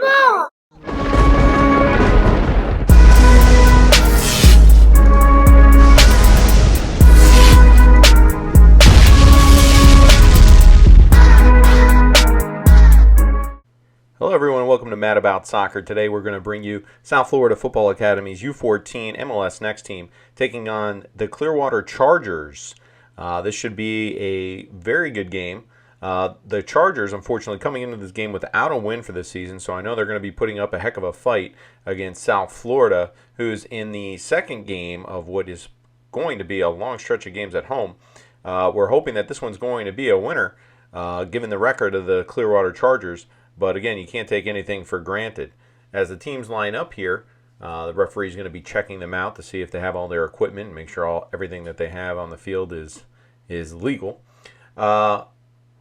ball. Hello everyone, welcome to Mad About Soccer. Today we're going to bring you South Florida Football Academy's U14 MLS Next team taking on the Clearwater Chargers. This should be a very good game. The Chargers, unfortunately, coming into this game without a win for this season, so I know they're going to be putting up a heck of a fight against South Florida, who's in the second game of what is going to be a long stretch of games at home. We're hoping that this one's going to be a winner, given the record of the Clearwater Chargers. But again, you can't take anything for granted. As the teams line up here, the referee is going to be checking them out to see if they have all their equipment and make sure everything that they have on the field is legal.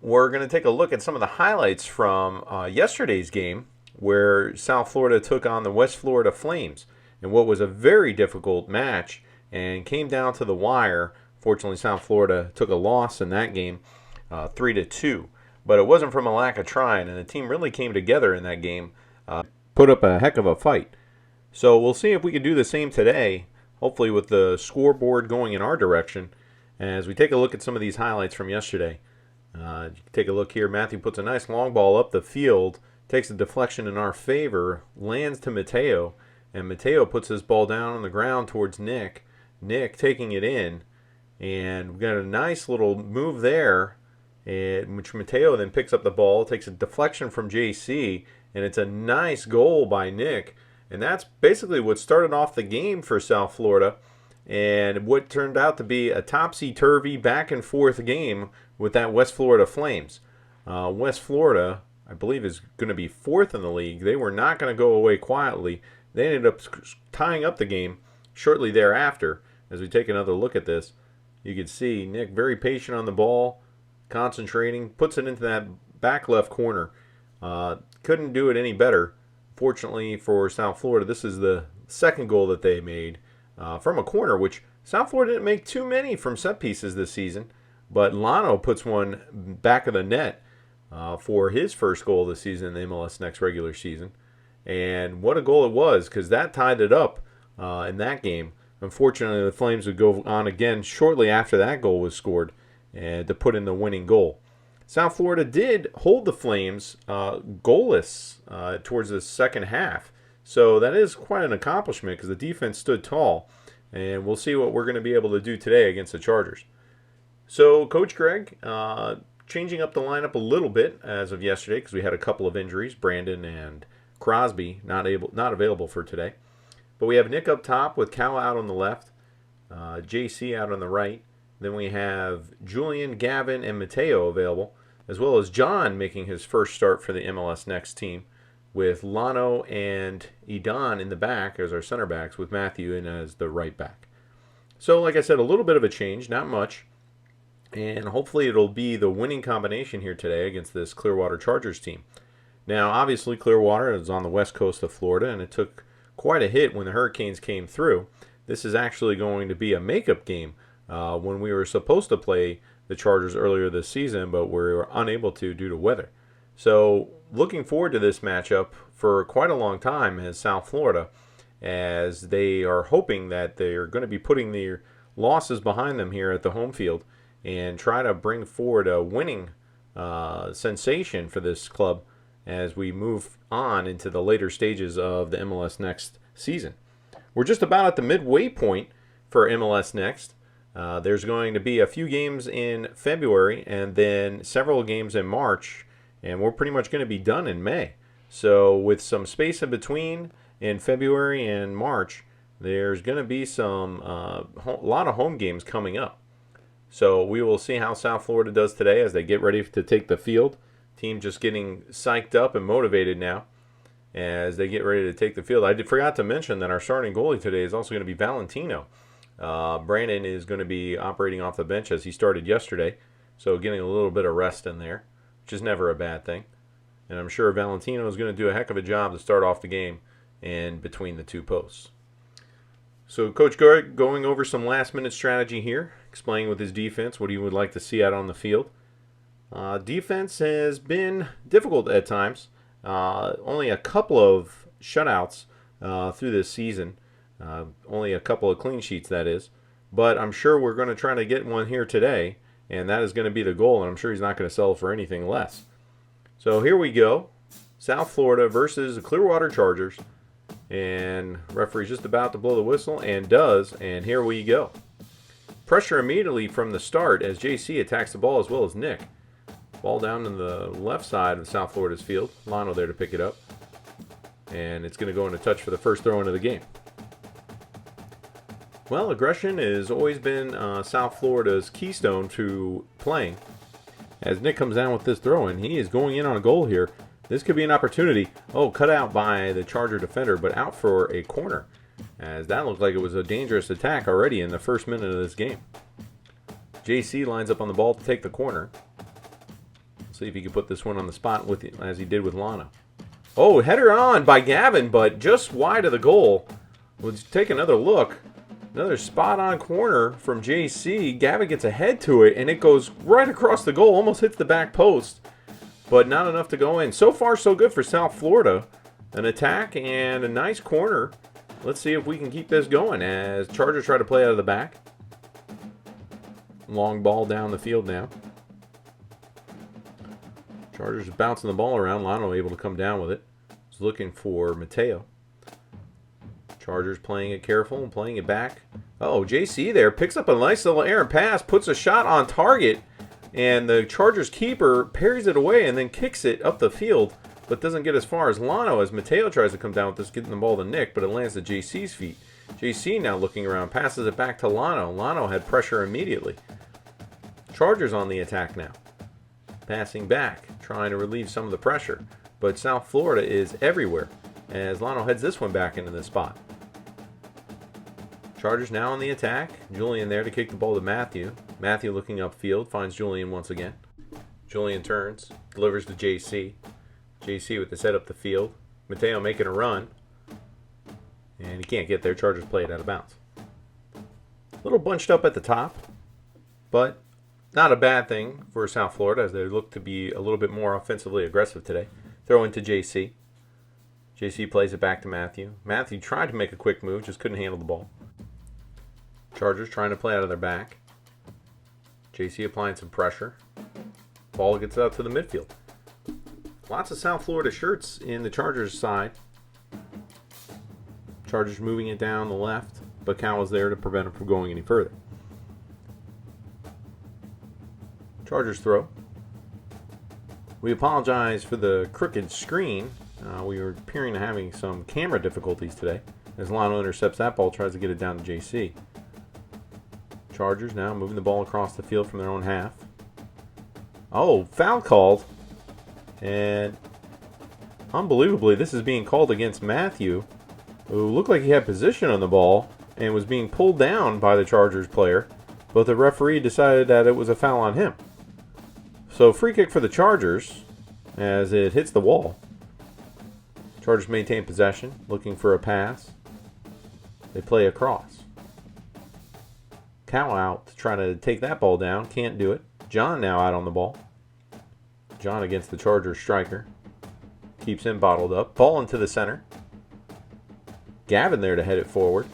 We're going to take a look at some of the highlights from yesterday's game where South Florida took on the West Florida Flames in what was a very difficult match and came down to the wire. Fortunately, South Florida took a loss in that game, 3-2. But it wasn't from a lack of trying, and the team really came together in that game, put up a heck of a fight. So we'll see if we can do the same today, hopefully with the scoreboard going in our direction, as we take a look at some of these highlights from yesterday. Take a look here. Matthew puts a nice long ball up the field, takes a deflection in our favor, lands to Mateo, and Mateo puts his ball down on the ground towards Nick. Nick taking it in, and we've got a nice little move there, in which Mateo then picks up the ball, takes a deflection from JC, and it's a nice goal by Nick. And that's basically what started off the game for South Florida, and what turned out to be a topsy-turvy back-and-forth game with that West Florida Flames. West Florida, I believe, is going to be fourth in the league. They were not going to go away quietly. They ended up tying up the game shortly thereafter. As we take another look at this, you can see Nick very patient on the ball, concentrating, puts it into that back left corner. Couldn't do it any better. Fortunately for South Florida, this is the second goal that they made from a corner, which South Florida didn't make too many from set pieces this season, but Lano puts one back of the net for his first goal this season in the MLS Next regular season. And what a goal it was, because that tied it up in that game. Unfortunately, the Flames would go on again shortly after that goal was scored, and to put in the winning goal. South Florida did hold the Flames goalless towards the second half. So that is quite an accomplishment because the defense stood tall. And we'll see what we're going to be able to do today against the Chargers. So Coach Greg changing up the lineup a little bit as of yesterday because we had a couple of injuries. Brandon and Crosby not available for today. But we have Nick up top with Cal out on the left, JC out on the right. Then we have Julian, Gavin, and Mateo available, as well as John making his first start for the MLS Next team, with Lano and Idan in the back as our center backs, with Matthew in as the right back. So, like I said, a little bit of a change, not much, and hopefully it'll be the winning combination here today against this Clearwater Chargers team. Now, obviously, Clearwater is on the west coast of Florida, and it took quite a hit when the Hurricanes came through. This is actually going to be a makeup game. When we were supposed to play the Chargers earlier this season, but we were unable to due to weather. So looking forward to this matchup for quite a long time as South Florida, as they are hoping that they're going to be putting their losses behind them here at the home field and try to bring forward a winning sensation for this club as we move on into the later stages of the MLS Next season. We're just about at the midway point for MLS Next. There's going to be a few games in February and then several games in March, and we're pretty much going to be done in May. So with some space in between in February and March, there's going to be a lot of home games coming up. So we will see how South Florida does today as they get ready to take the field. Team just getting psyched up and motivated now as they get ready to take the field. I forgot to mention that our starting goalie today is also going to be Valentino. Brandon is going to be operating off the bench as he started yesterday, so getting a little bit of rest in there, which is never a bad thing. And I'm sure Valentino is going to do a heck of a job to start off the game and between the two posts. So Coach Greg going over some last-minute strategy here, explaining with his defense what he would like to see out on the field. Defense has been difficult at times. Only a couple of shutouts through this season. Only a couple of clean sheets, that is. But I'm sure we're going to try to get one here today, and that is going to be the goal, and I'm sure he's not going to sell for anything less. So here we go. South Florida versus the Clearwater Chargers. And referee's just about to blow the whistle, and does, and here we go. Pressure immediately from the start as JC attacks the ball as well as Nick. Ball down in the left side of South Florida's field. Lano there to pick it up. And it's going to go in a touch for the first throw into the game. Well, aggression has always been South Florida's keystone to playing. As Nick comes down with this throw, and he is going in on a goal here. This could be an opportunity. Oh, cut out by the Charger defender, but out for a corner. As that looked like it was a dangerous attack already in the first minute of this game. JC lines up on the ball to take the corner. See if he can put this one on the spot as he did with Lana. Oh, header on by Gavin, but just wide of the goal. We'll take another look. Another spot-on corner from JC. Gavin gets ahead to it, and it goes right across the goal. Almost hits the back post, but not enough to go in. So far, so good for South Florida. An attack and a nice corner. Let's see if we can keep this going as Chargers try to play out of the back. Long ball down the field now. Chargers bouncing the ball around. Lano able to come down with it. He's looking for Mateo. Chargers playing it careful and playing it back. Oh, JC there picks up a nice little errant pass, puts a shot on target, and the Chargers keeper parries it away and then kicks it up the field, but doesn't get as far as Lano as Mateo tries to come down with this, getting the ball to Nick, but it lands at JC's feet. JC now looking around, passes it back to Lano. Lano had pressure immediately. Chargers on the attack now. Passing back, trying to relieve some of the pressure, but South Florida is everywhere as Lano heads this one back into the spot. Chargers now on the attack. Julian there to kick the ball to Matthew. Matthew looking upfield, finds Julian once again. Julian turns, delivers to JC. JC with the set up the field. Mateo making a run. And he can't get there. Chargers play it out of bounds. A little bunched up at the top, but not a bad thing for South Florida as they look to be a little bit more offensively aggressive today. Throw into JC. JC plays it back to Matthew. Matthew tried to make a quick move, just couldn't handle the ball. Chargers trying to play out of their back. JC applying some pressure. Ball gets out to the midfield. Lots of South Florida shirts in the Chargers side. Chargers moving it down the left, but Cal was there to prevent him from going any further. Chargers throw. We apologize for the crooked screen. We were appearing to having some camera difficulties today. As Lano intercepts that ball, tries to get it down to JC. Chargers now moving the ball across the field from their own half. Oh, foul called. And unbelievably, this is being called against Matthew, who looked like he had position on the ball and was being pulled down by the Chargers player, but the referee decided that it was a foul on him. So free kick for the Chargers as it hits the wall. Chargers maintain possession, looking for a pass. They play across. Cal out to try to take that ball down. Can't do it. John now out on the ball. John against the Chargers striker. Keeps him bottled up. Ball into the center. Gavin there to head it forward.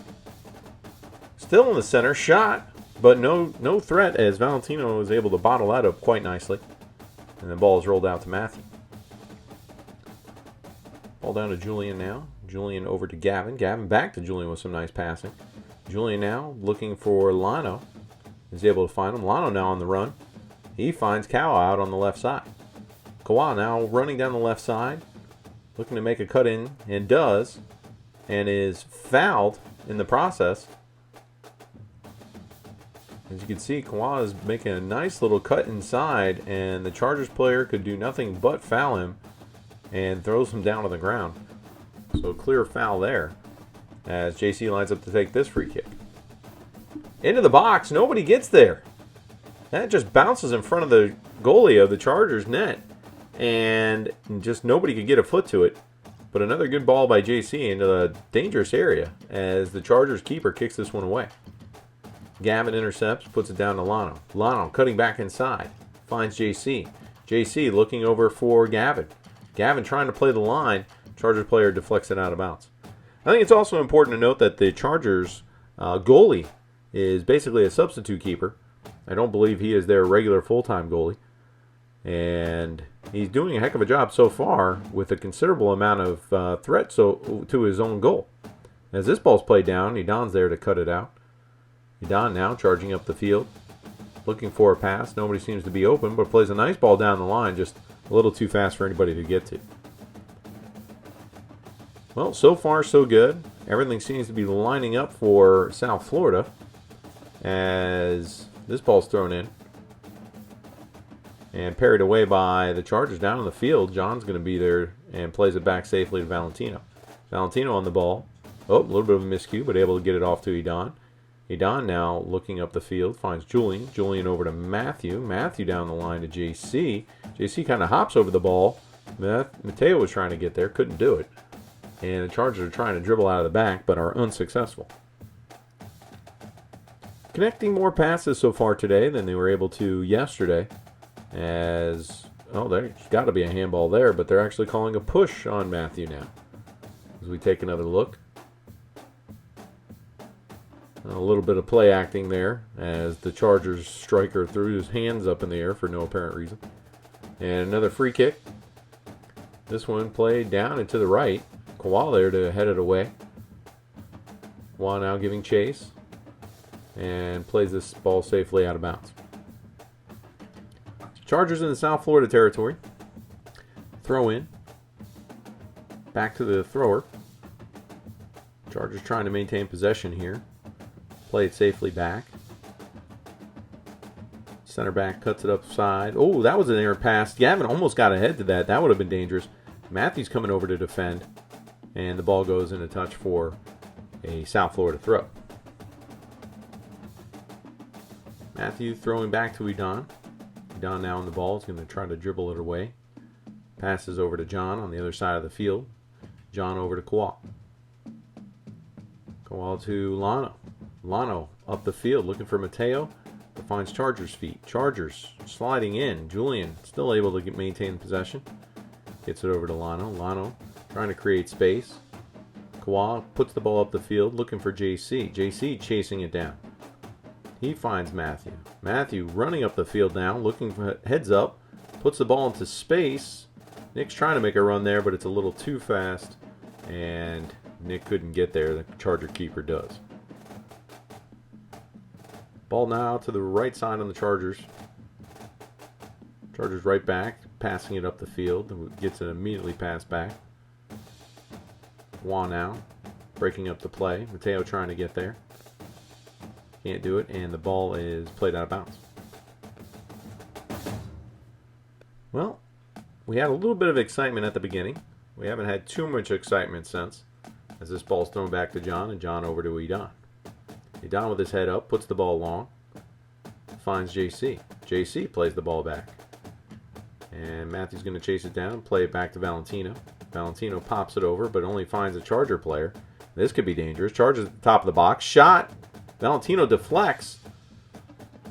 Still in the center. Shot. But no threat as Valentino was able to bottle that up quite nicely. And the ball is rolled out to Matthew. Ball down to Julian now. Julian over to Gavin. Gavin back to Julian with some nice passing. Julian now looking for Lano. Is able to find him. Lano now on the run. He finds Kawa out on the left side. Kawa now running down the left side. Looking to make a cut in. And does. And is fouled in the process. As you can see, Kawa is making a nice little cut inside. And the Chargers player could do nothing but foul him. And throws him down to the ground. So clear foul there. As JC lines up to take this free kick. Into the box. Nobody gets there. That just bounces in front of the goalie of the Chargers net. And just nobody could get a foot to it. But another good ball by JC into the dangerous area as the Chargers keeper kicks this one away. Gavin intercepts, puts it down to Lano. Lano cutting back inside. Finds JC. JC looking over for Gavin. Gavin trying to play the line. Chargers player deflects it out of bounds. I think it's also important to note that the Chargers goalie is basically a substitute keeper. I don't believe he is their regular full-time goalie. And he's doing a heck of a job so far with a considerable amount of threat to his own goal. As this ball's played down, Edon's there to cut it out. Edon now charging up the field, looking for a pass. Nobody seems to be open, but plays a nice ball down the line, just a little too fast for anybody to get to. Well, so far so good. Everything seems to be lining up for South Florida as this ball's thrown in and parried away by the Chargers down in the field. John's going to be there and plays it back safely to Valentino. Valentino on the ball. Oh, a little bit of a miscue, but able to get it off to Edon. Edon now looking up the field, finds Julian. Julian over to Matthew. Matthew down the line to JC. JC kind of hops over the ball. Mateo was trying to get there, couldn't do it. And the Chargers are trying to dribble out of the back, but are unsuccessful. Connecting more passes so far today than they were able to yesterday. As, oh, there's got to be a handball there, but they're actually calling a push on Matthew now. As we take another look. A little bit of play acting there as the Chargers striker threw his hands up in the air for no apparent reason. And another free kick. This one played down and to the right. Kawhi there to head it away. Kawhi now giving chase and plays this ball safely out of bounds. Chargers in the South Florida territory. Throw in. Back to the thrower. Chargers trying to maintain possession here. Play it safely back. Center back cuts it upside. Oh, that was an errant pass. Gavin almost got ahead to that. That would have been dangerous. Matthews coming over to defend. And the ball goes in a touch for a South Florida throw. Matthew throwing back to Edon. Edon now on the ball. Is going to try to dribble it away. Passes over to John on the other side of the field. John over to Kawhi. Kawhi to Lano. Lano up the field looking for Mateo. But finds Chargers' feet. Chargers sliding in. Julian still able to maintain possession. Gets it over to Lano. Lano trying to create space. Kawhi puts the ball up the field looking for JC. JC chasing it down. He finds Matthew. Matthew running up the field now, looking for heads up. Puts the ball into space. Nick's trying to make a run there, but it's a little too fast. And Nick couldn't get there. The Charger keeper does. Ball now to the right side on the Chargers. Chargers right back, passing it up the field. Gets it immediately passed back. Juan now, breaking up the play. Mateo trying to get there. Can't do it, and the ball is played out of bounds. Well, we had a little bit of excitement at the beginning. We haven't had too much excitement since, as this ball's thrown back to John, and John over to Edon. Edon with his head up, puts the ball long, finds JC. JC plays the ball back. And Matthew's going to chase it down, play it back to Valentino. Valentino pops it over, but only finds a Charger player. This could be dangerous. Chargers at the top of the box. Shot. Valentino deflects.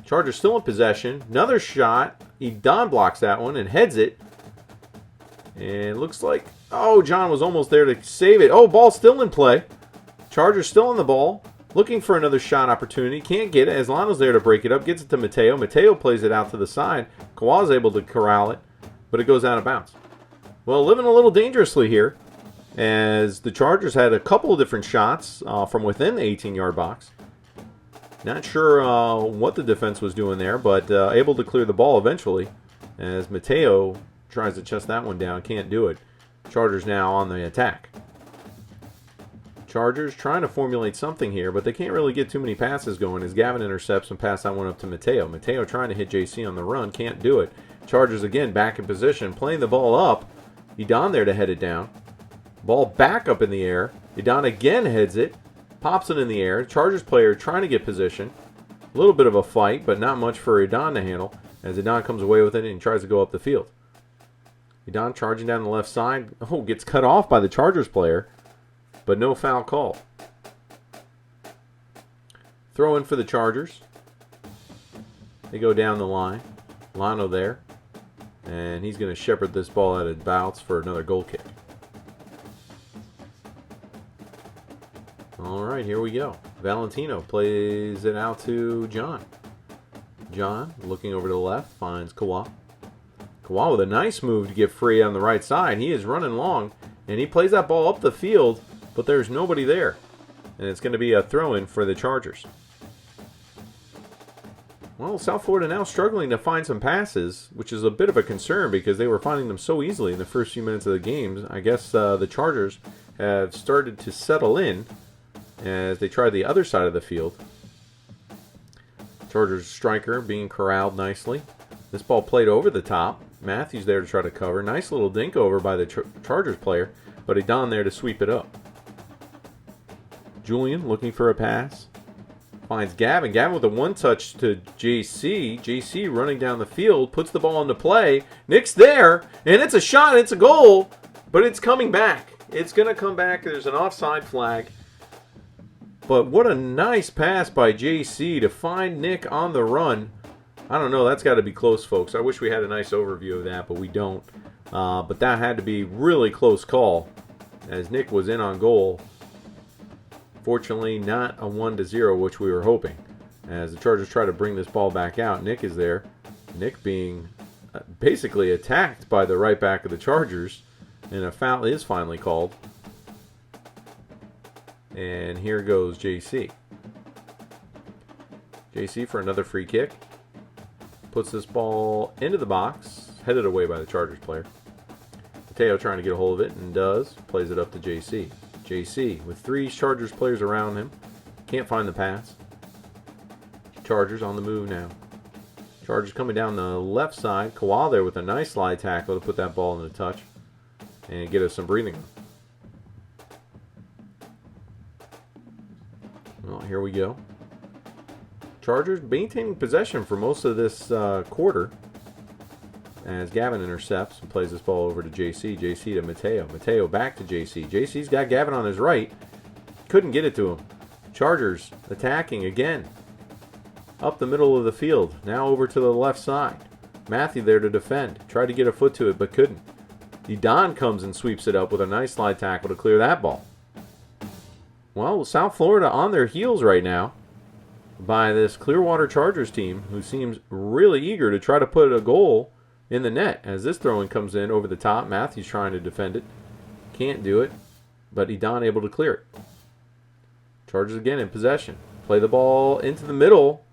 Chargers still in possession. Another shot. Edon blocks that one and heads it. And it looks like, oh, John was almost there to save it. Oh, ball still in play. Chargers still on the ball. Looking for another shot opportunity. Can't get it. Aslano's there to break it up. Gets it to Mateo. Mateo plays it out to the side. Kawa's able to corral it, but it goes out of bounds. Well, living a little dangerously here, as the Chargers had a couple of different shots from within the 18-yard box. Not sure what the defense was doing there, but able to clear the ball eventually, as Mateo tries to chest that one down. Can't do it. Chargers now on the attack. Chargers trying to formulate something here, but they can't really get too many passes going as Gavin intercepts and pass that one up to Mateo. Mateo trying to hit JC on the run. Can't do it. Chargers again back in position, playing the ball up. Edon there to head it down. Ball back up in the air. Edon again heads it. Pops it in the air. Chargers player trying to get position. A little bit of a fight, but not much for Edon to handle as Edon comes away with it and tries to go up the field. Edon charging down the left side. Oh, gets cut off by the Chargers player, but no foul call. Throw in for the Chargers. They go down the line. Lano there. And he's going to shepherd this ball out of bounds for another goal kick. All right, here we go. Valentino plays it out to John. John, looking over to the left, finds Kawa. Kawa with a nice move to get free on the right side. He is running long, and he plays that ball up the field, but there's nobody there. And it's going to be a throw-in for the Chargers. Well, South Florida now struggling to find some passes, which is a bit of a concern because they were finding them so easily in the first few minutes of the games. I guess the Chargers have started to settle in as they try the other side of the field. Chargers striker being corralled nicely. This ball played over the top. Matthews there to try to cover. Nice little dink over by the Chargers player, but Adon there to sweep it up. Julian looking for a pass. Finds Gavin. Gavin with a one-touch to JC. JC running down the field. Puts the ball into play. Nick's there. And it's a shot. It's a goal. But it's coming back. It's going to come back. There's an offside flag. But what a nice pass by JC to find Nick on the run. I don't know. That's got to be close, folks. I wish we had a nice overview of that, but we don't. But that had to be really close call as Nick was in on goal. Fortunately, not a 1-0, which we were hoping. As the Chargers try to bring this ball back out, Nick is there. Nick being basically attacked by the right back of the Chargers. And a foul is finally called. And here goes JC. JC for another free kick. Puts this ball into the box. Headed away by the Chargers player. Mateo trying to get a hold of it and does. Plays it up to JC. JC with 3 Chargers players around him. Can't find the pass. Chargers on the move now. Chargers coming down the left side. Kawal there with a nice slide tackle to put that ball in the touch and get us some breathing room. Well, here we go. Chargers maintaining possession for most of this quarter as Gavin intercepts and plays this ball over to JC. JC to Mateo. Mateo back to JC. JC's got Gavin on his right. Couldn't get it to him. Chargers attacking again. Up the middle of the field. Now over to the left side. Matthew there to defend. Tried to get a foot to it but couldn't. Edon comes and sweeps it up with a nice slide tackle to clear that ball. Well, South Florida on their heels right now by this Clearwater Chargers team who seems really eager to try to put a goal in the net as this throw-in comes in over the top. Matthews trying to defend it. Can't do it, but Edon able to clear it. Chargers again in possession. Play the ball into the middle.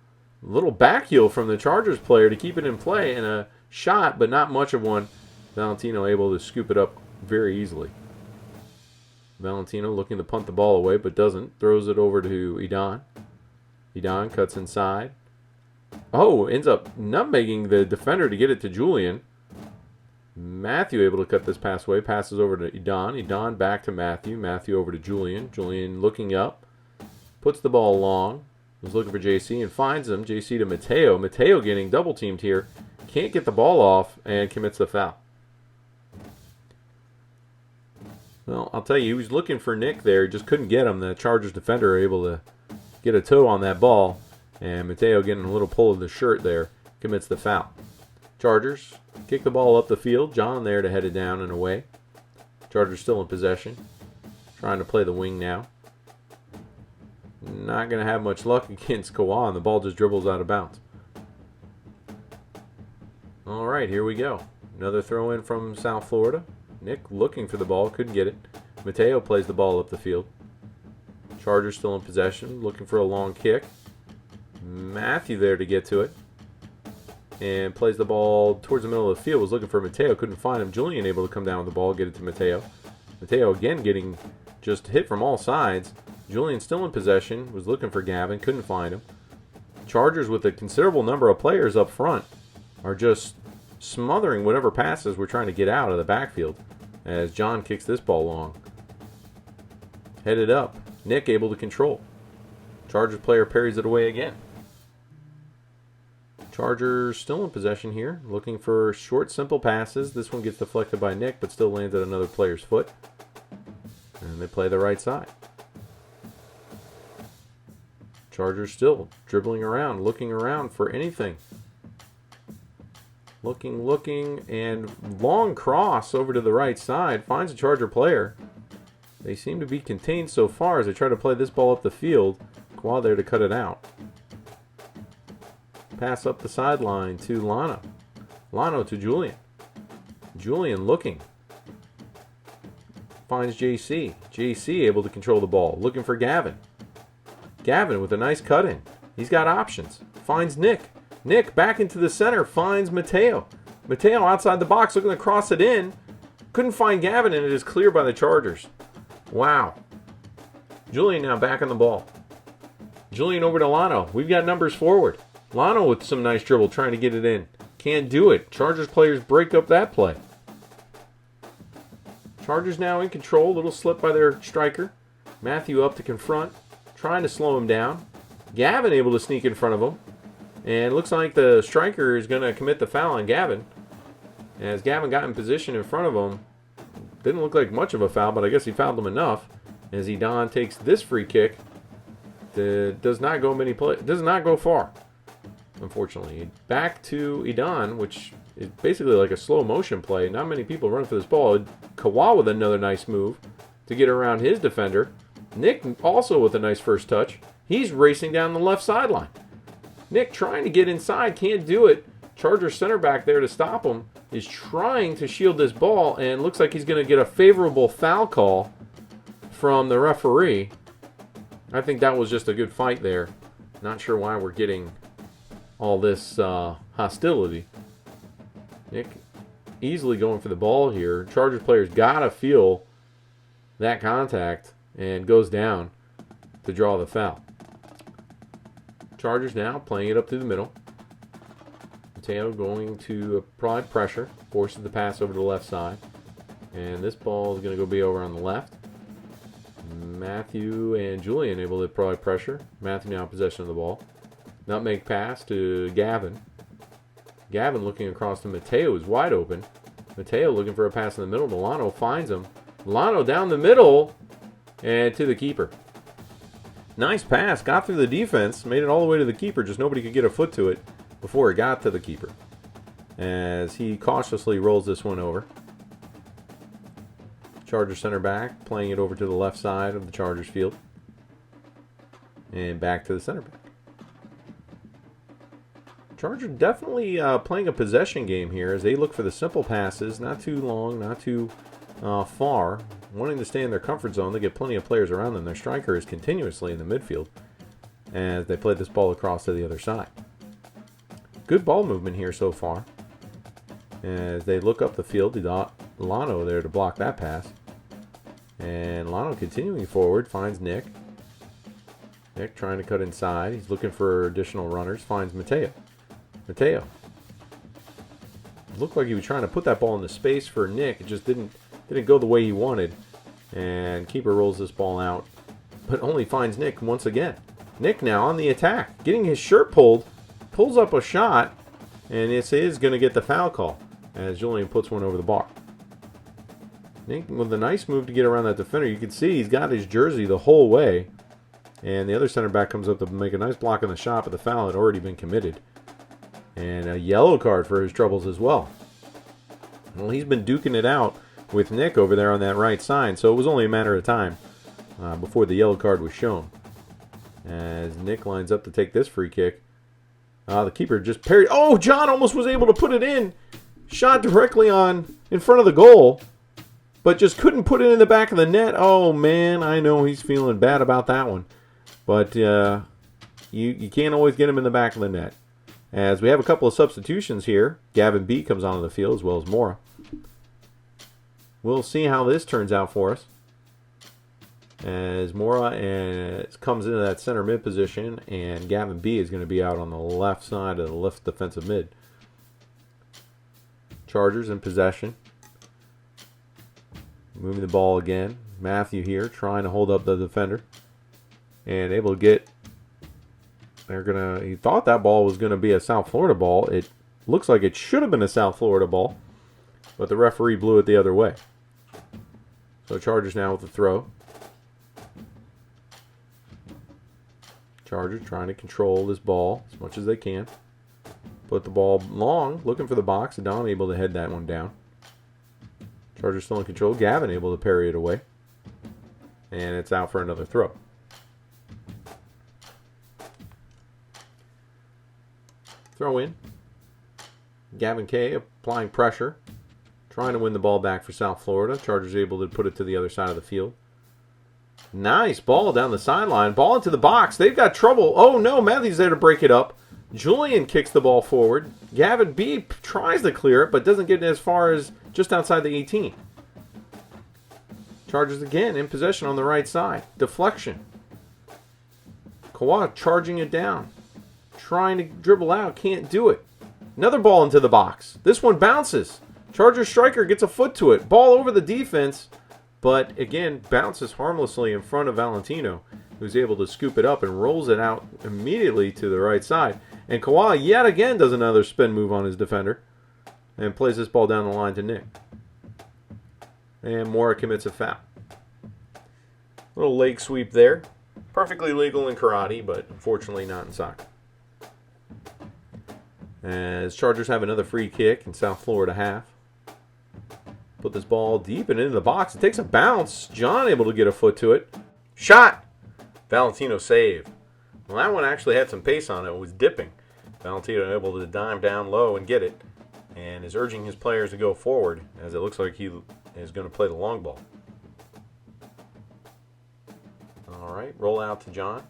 A little back heel from the Chargers player to keep it in play and a shot, but not much of one. Valentino able to scoop it up very easily. Valentino looking to punt the ball away, but doesn't. Throws it over to Edon. Edon cuts inside. Oh, ends up nutmegging the defender to get it to Julian. Matthew able to cut this pass away. Passes over to Edon. Edon back to Matthew. Matthew over to Julian. Julian looking up. Puts the ball long. Was looking for JC and finds him. JC to Mateo. Mateo getting double teamed here. Can't get the ball off and commits the foul. Well, I'll tell you, he was looking for Nick there. Just couldn't get him. The Chargers defender able to get a toe on that ball. And Mateo getting a little pull of the shirt there. Commits the foul. Chargers kick the ball up the field. John there to head it down and away. Chargers still in possession. Trying to play the wing now. Not going to have much luck against Kawa, and the ball just dribbles out of bounds. All right, here we go. Another throw in from South Florida. Nick looking for the ball, couldn't get it. Mateo plays the ball up the field. Chargers still in possession, looking for a long kick. Matthew there to get to it. And plays the ball towards the middle of the field. Was looking for Mateo, couldn't find him. Julian able to come down with the ball, get it to Mateo. Mateo again getting just hit from all sides. Julian still in possession, was looking for Gavin, couldn't find him. Chargers with a considerable number of players up front are just smothering whatever passes we're trying to get out of the backfield as John kicks this ball long. Headed up. Nick able to control. Chargers player parries it away again. Chargers still in possession here, looking for short, simple passes. This one gets deflected by Nick, but still lands at another player's foot. And they play the right side. Chargers still dribbling around, looking around for anything. Looking, and long cross over to the right side. Finds a Charger player. They seem to be contained so far as they try to play this ball up the field. Kawhi there to cut it out. Pass up the sideline to Lano. Lano to Julian. Julian looking. Finds JC. JC able to control the ball. Looking for Gavin. Gavin with a nice cut in. He's got options. Finds Nick. Nick back into the center. Finds Mateo. Mateo outside the box looking to cross it in. Couldn't find Gavin, and it is cleared by the Chargers. Wow. Julian now back on the ball. Julian over to Lano. We've got numbers forward. Lano with some nice dribble trying to get it in. Can't do it. Chargers players break up that play. Chargers now in control. Little slip by their striker. Matthew up to confront. Trying to slow him down. Gavin able to sneak in front of him. And it looks like the striker is going to commit the foul on Gavin. As Gavin got in position in front of him. Didn't look like much of a foul, but I guess he fouled him enough. As Edon takes this free kick. Does not go far. Unfortunately. Back to Edon, which is basically like a slow motion play. Not many people run for this ball. Kawhi with another nice move to get around his defender. Nick also with a nice first touch. He's racing down the left sideline. Nick trying to get inside, can't do it. Charger center back there to stop him is trying to shield this ball, and looks like he's going to get a favorable foul call from the referee. I think that was just a good fight there. Not sure why we're getting all this hostility. Nick easily going for the ball here. Chargers players got to feel that contact and goes down to draw the foul. Chargers now playing it up through the middle. Mateo going to apply pressure. Forces the pass over to the left side. And this ball is going to be over on the left. Matthew and Julian able to apply pressure. Matthew now in possession of the ball. Nutmeg pass to Gavin. Gavin looking across to Mateo, who's wide open. Mateo looking for a pass in the middle. Milano finds him. Milano down the middle and to the keeper. Nice pass. Got through the defense. Made it all the way to the keeper. Just nobody could get a foot to it before it got to the keeper. As he cautiously rolls this one over. Chargers center back. Playing it over to the left side of the Chargers field. And back to the center back. Chargers definitely playing a possession game here as they look for the simple passes. Not too long, not too far. Wanting to stay in their comfort zone. They get plenty of players around them. Their striker is continuously in the midfield as they play this ball across to the other side. Good ball movement here so far. As they look up the field, Lano there to block that pass. And Lano continuing forward, finds Nick. Nick trying to cut inside. He's looking for additional runners. Finds Mateo. Mateo. Looked like he was trying to put that ball in the space for Nick. It just didn't go the way he wanted. And keeper rolls this ball out. But only finds Nick once again. Nick now on the attack. Getting his shirt pulled. Pulls up a shot. And this is going to get the foul call. As Julian puts one over the bar. Nick with a nice move to get around that defender. You can see he's got his jersey the whole way. And the other center back comes up to make a nice block on the shot. But the foul had already been committed. And a yellow card for his troubles as well. Well, he's been duking it out with Nick over there on that right side. So it was only a matter of time before the yellow card was shown. As Nick lines up to take this free kick. The keeper just parried. Oh, John almost was able to put it in. Shot directly in front of the goal. But just couldn't put it in the back of the net. Oh, man, I know he's feeling bad about that one. But you can't always get him in the back of the net. As we have a couple of substitutions here. Gavin B comes onto the field as well as Mora. We'll see how this turns out for us. As Mora comes into that center mid position, and Gavin B is going to be out on the left side of the left defensive mid. Chargers in possession. Moving the ball again. Matthew here trying to hold up the defender. And able to get... He thought that ball was going to be a South Florida ball. It looks like it should have been a South Florida ball. But the referee blew it the other way. So Chargers now with the throw. Chargers trying to control this ball as much as they can. Put the ball long, looking for the box. Don able to head that one down. Chargers still in control. Gavin able to parry it away. And it's out for another throw. Throw in. Gavin K applying pressure. Trying to win the ball back for South Florida. Chargers able to put it to the other side of the field. Nice ball down the sideline. Ball into the box. They've got trouble. Oh no, Matthew's there to break it up. Julian kicks the ball forward. Gavin B tries to clear it, but doesn't get as far as just outside the 18. Chargers again in possession on the right side. Deflection. Kawhi charging it down. Trying to dribble out. Can't do it. Another ball into the box. This one bounces. Charger striker gets a foot to it. Ball over the defense. But again, bounces harmlessly in front of Valentino, who's able to scoop it up and rolls it out immediately to the right side. And Kawhi yet again does another spin move on his defender and plays this ball down the line to Nick. And Mora commits a foul. Little leg sweep there. Perfectly legal in karate, but unfortunately not in soccer. As Chargers have another free kick in South Florida half. Put this ball deep and into the box. It takes a bounce. John able to get a foot to it. Shot! Valentino save. Well, that one actually had some pace on it. It was dipping. Valentino able to dime down low and get it. And is urging his players to go forward, as it looks like he is going to play the long ball. All right, roll out to John.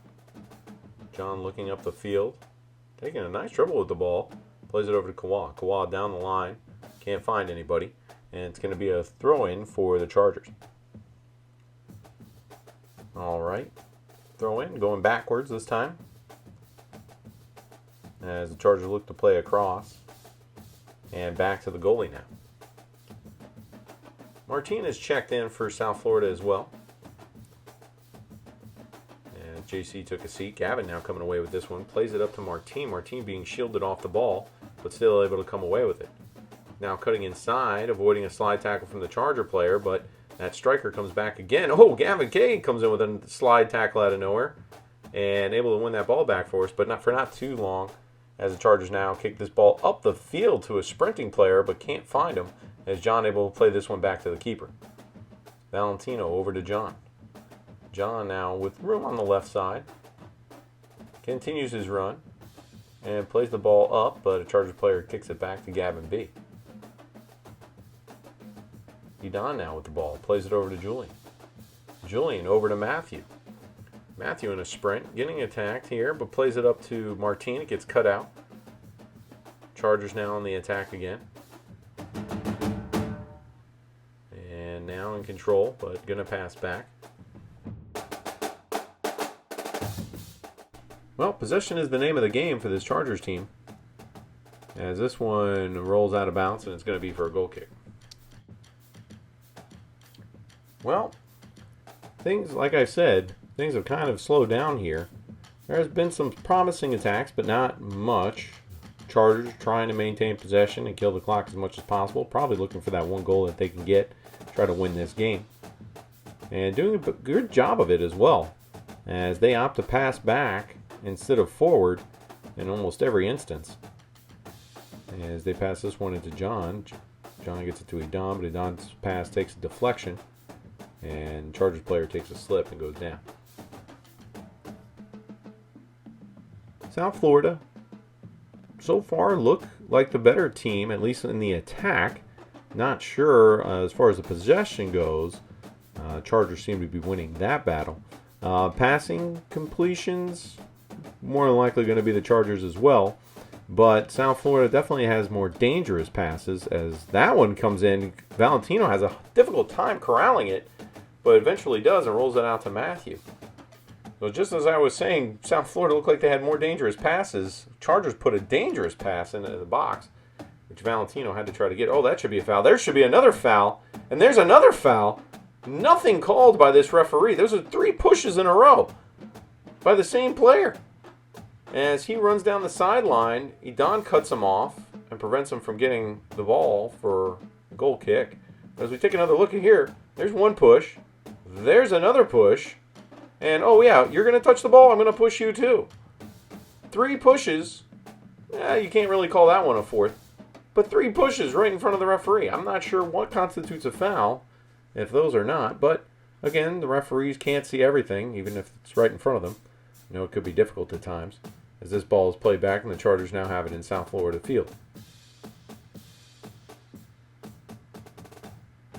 John looking up the field. Taking a nice dribble with the ball. Plays it over to Kawhi. Kawhi down the line. Can't find anybody. And it's going to be a throw-in for the Chargers. All right. Throw-in, going backwards this time. As the Chargers look to play across. And back to the goalie now. Martinez checked in for South Florida as well. And JC took a seat. Gavin now coming away with this one. Plays it up to Martin. Martin being shielded off the ball, but still able to come away with it. Now cutting inside, avoiding a slide tackle from the Charger player, but that striker comes back again. Oh, Gavin K comes in with a slide tackle out of nowhere and able to win that ball back for us, but not too long, as the Chargers now kick this ball up the field to a sprinting player, but can't find him, as John able to play this one back to the keeper. Valentino over to John. John now with room on the left side. Continues his run and plays the ball up, but a Chargers player kicks it back to Gavin B. Edon now with the ball. Plays it over to Julian. Julian over to Matthew. Matthew in a sprint. Getting attacked here, but plays it up to Martin. It gets cut out. Chargers now on the attack again. And now in control, but going to pass back. Well, possession is the name of the game for this Chargers team, as this one rolls out of bounds, and it's going to be for a goal kick. Well, things, like I said, things have kind of slowed down here. There has been some promising attacks, but not much. Chargers trying to maintain possession and kill the clock as much as possible. Probably looking for that one goal that they can get, try to win this game. And doing a good job of it as well, as they opt to pass back instead of forward in almost every instance. As they pass this one into John. John gets it to Edon, but Edon's pass takes a deflection. And Chargers player takes a slip and goes down. South Florida, so far, look like the better team, at least in the attack. Not sure as far as the possession goes. Chargers seem to be winning that battle. Passing completions, more than likely going to be the Chargers as well. But South Florida definitely has more dangerous passes, as that one comes in. Valentino has a difficult time corralling it, but eventually does and rolls it out to Matthew. So just as I was saying, South Florida looked like they had more dangerous passes. Chargers put a dangerous pass into the box, which Valentino had to try to get. Oh, that should be a foul. There should be another foul. And there's another foul. Nothing called by this referee. Those are 3 pushes in a row by the same player. As he runs down the sideline, Edon cuts him off and prevents him from getting the ball for a goal kick. As we take another look at here, there's one push. There's another push. And, oh yeah, you're going to touch the ball, I'm going to push you too. 3 pushes You can't really call that one a fourth. But 3 pushes right in front of the referee. I'm not sure what constitutes a foul, if those are not. But, again, the referees can't see everything, even if it's right in front of them. You know, it could be difficult at times, as this ball is played back, and the Chargers now have it in South Florida field.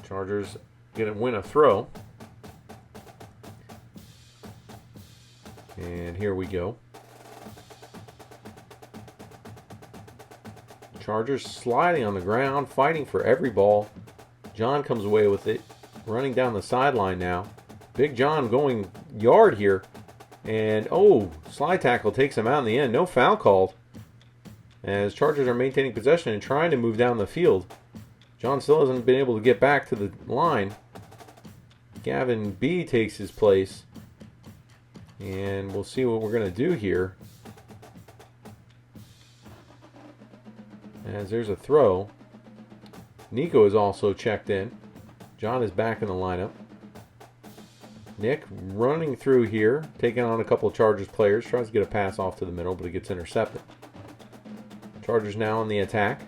Chargers going to win a throw. And here we go. Chargers sliding on the ground, fighting for every ball. John comes away with it, running down the sideline now. Big John going yard here. And, slide tackle takes him out in the end. No foul called. As Chargers are maintaining possession and trying to move down the field. John still hasn't been able to get back to the line. Gavin B takes his place. And we'll see what we're going to do here. As there's a throw. Nico is also checked in. John is back in the lineup. Nick running through here, taking on a couple of Chargers players. Tries to get a pass off to the middle, but it gets intercepted. Chargers now on the attack.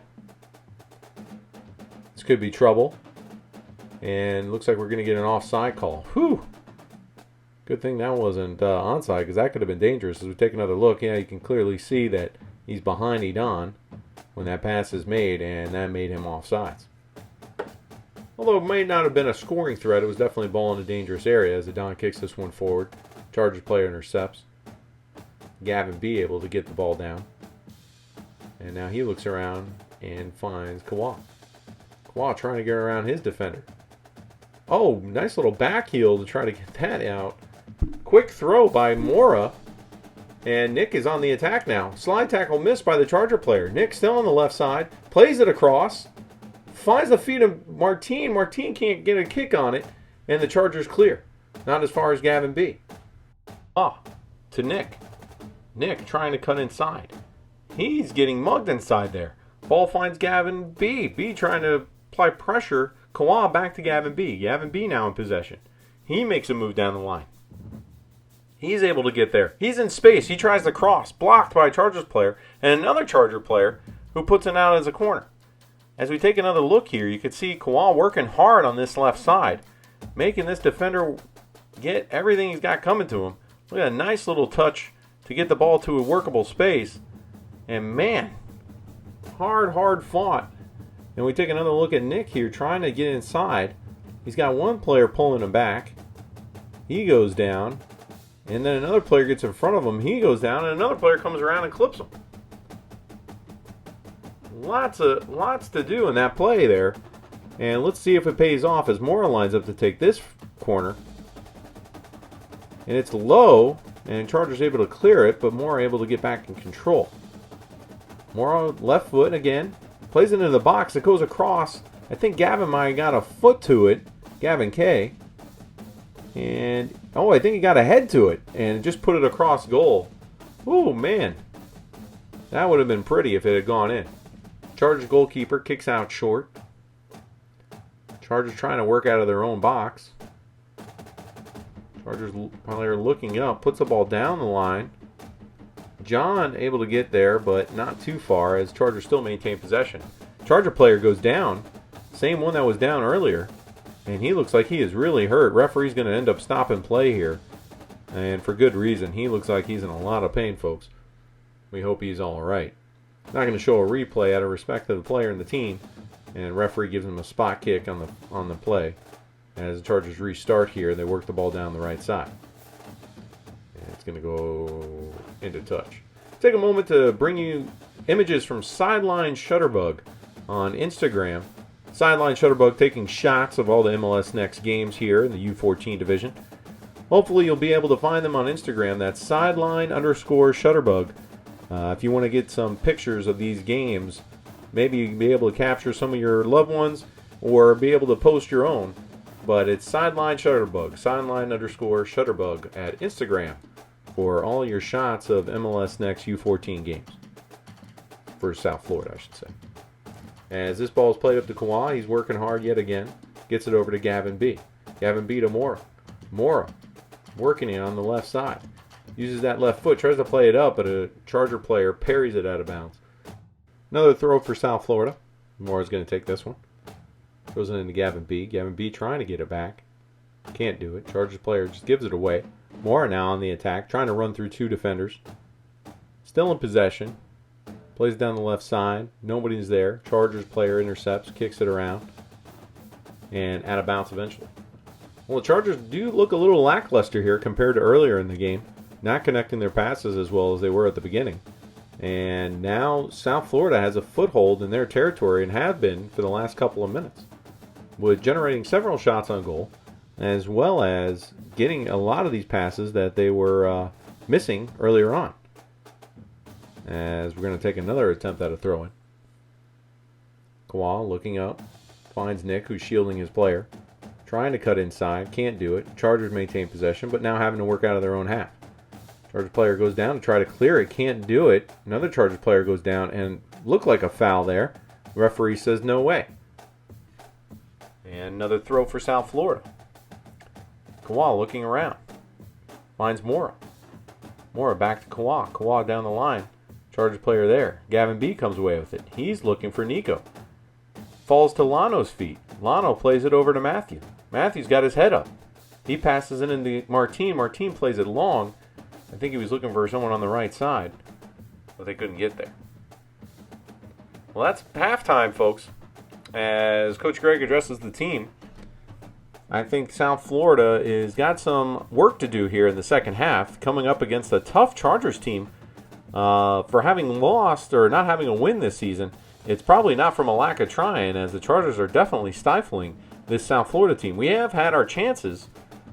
This could be trouble. And looks like we're going to get an offside call. Whew! Good thing that wasn't onside, because that could have been dangerous. As we take another look, you can clearly see that he's behind Edon when that pass is made, and that made him offsides. Although it may not have been a scoring threat, it was definitely a ball in a dangerous area as Edon kicks this one forward. Chargers player intercepts. Gavin B able to get the ball down. And now he looks around and finds Kawa. Kawa trying to get around his defender. Oh, nice little back heel to try to get that out. Quick throw by Mora. And Nick is on the attack now. Slide tackle missed by the Charger player. Nick still on the left side. Plays it across. Finds the feet of Martin. Martin can't get a kick on it. And the Chargers clear. Not as far as Gavin B. To Nick. Nick trying to cut inside. He's getting mugged inside there. Ball finds Gavin B. B trying to apply pressure. Kawa back to Gavin B. Gavin B now in possession. He makes a move down the line. He's able to get there. He's in space. He tries to cross. Blocked by a Chargers player. And another Charger player who puts it out as a corner. As we take another look here, you can see Kawa working hard on this left side. Making this defender get everything he's got coming to him. Look at a nice little touch to get the ball to a workable space. And man, hard fought. And we take another look at Nick here trying to get inside. He's got one player pulling him back. He goes down. And then another player gets in front of him. He goes down. And another player comes around and clips him. Lots to do in that play there. And let's see if it pays off as Mora lines up to take this corner. And it's low. And Chargers able to clear it. But Mora able to get back in control. Mora left foot again. Plays it into the box. It goes across. I think Gavin might have got a foot to it. Gavin K. And, I think he got a head to it. And just put it across goal. Oh, man. That would have been pretty if it had gone in. Chargers goalkeeper kicks out short. Chargers trying to work out of their own box. Chargers player looking up. Puts the ball down the line. John able to get there, but not too far as Chargers still maintain possession. Charger player goes down. Same one that was down earlier. And he looks like he is really hurt. Referee's going to end up stopping play here. And for good reason. He looks like he's in a lot of pain, folks. We hope he's all right. Not going to show a replay out of respect to the player and the team. And referee gives him a spot kick on the play. As the Chargers restart here, they work the ball down the right side. And it's going to go into touch. Take a moment to bring you images from Sideline Shutterbug on Instagram. Sideline Shutterbug taking shots of all the MLS Next games here in the U14 division. Hopefully you'll be able to find them on Instagram. That's sideline_Shutterbug. If you want to get some pictures of these games, maybe you can be able to capture some of your loved ones or be able to post your own. But it's Sideline Shutterbug, sideline_Shutterbug at Instagram for all your shots of MLS Next U14 games. For South Florida, I should say. As this ball is played up to Kawa, he's working hard yet again. Gets it over to Gavin B. Gavin B to Mora. Mora working it on the left side. Uses that left foot, tries to play it up, but a Charger player parries it out of bounds. Another throw for South Florida. Mora's going to take this one. Throws it into Gavin B. Gavin B trying to get it back. Can't do it. Chargers player just gives it away. Mora now on the attack, trying to run through 2 defenders. Still in possession. Plays down the left side. Nobody's there. Chargers player intercepts, kicks it around, and out of bounds eventually. Well, the Chargers do look a little lackluster here compared to earlier in the game. Not connecting their passes as well as they were at the beginning. And now South Florida has a foothold in their territory and have been for the last couple of minutes, with generating several shots on goal, as well as getting a lot of these passes that they were missing earlier on. As we're going to take another attempt at a throw-in. Kawhi looking up, finds Nick, who's shielding his player, trying to cut inside, can't do it. Chargers maintain possession, but now having to work out of their own half. Chargers player goes down to try to clear it, can't do it. Another Chargers player goes down and looked like a foul there. Referee says no way. And another throw for South Florida. Kawhi looking around, finds Mora. Mora back to Kawhi. Kawhi down the line. Chargers player there. Gavin B comes away with it. He's looking for Nico. Falls to Lano's feet. Lano plays it over to Matthew. Matthew's got his head up. He passes it into Martin. Martin plays it long. I think he was looking for someone on the right side, but they couldn't get there. Well, that's halftime, folks. As Coach Greg addresses the team, I think South Florida is got some work to do here in the second half, coming up against a tough Chargers team. For having lost or not having a win this season, it's probably not from a lack of trying, as the Chargers are definitely stifling this South Florida team. We have had our chances,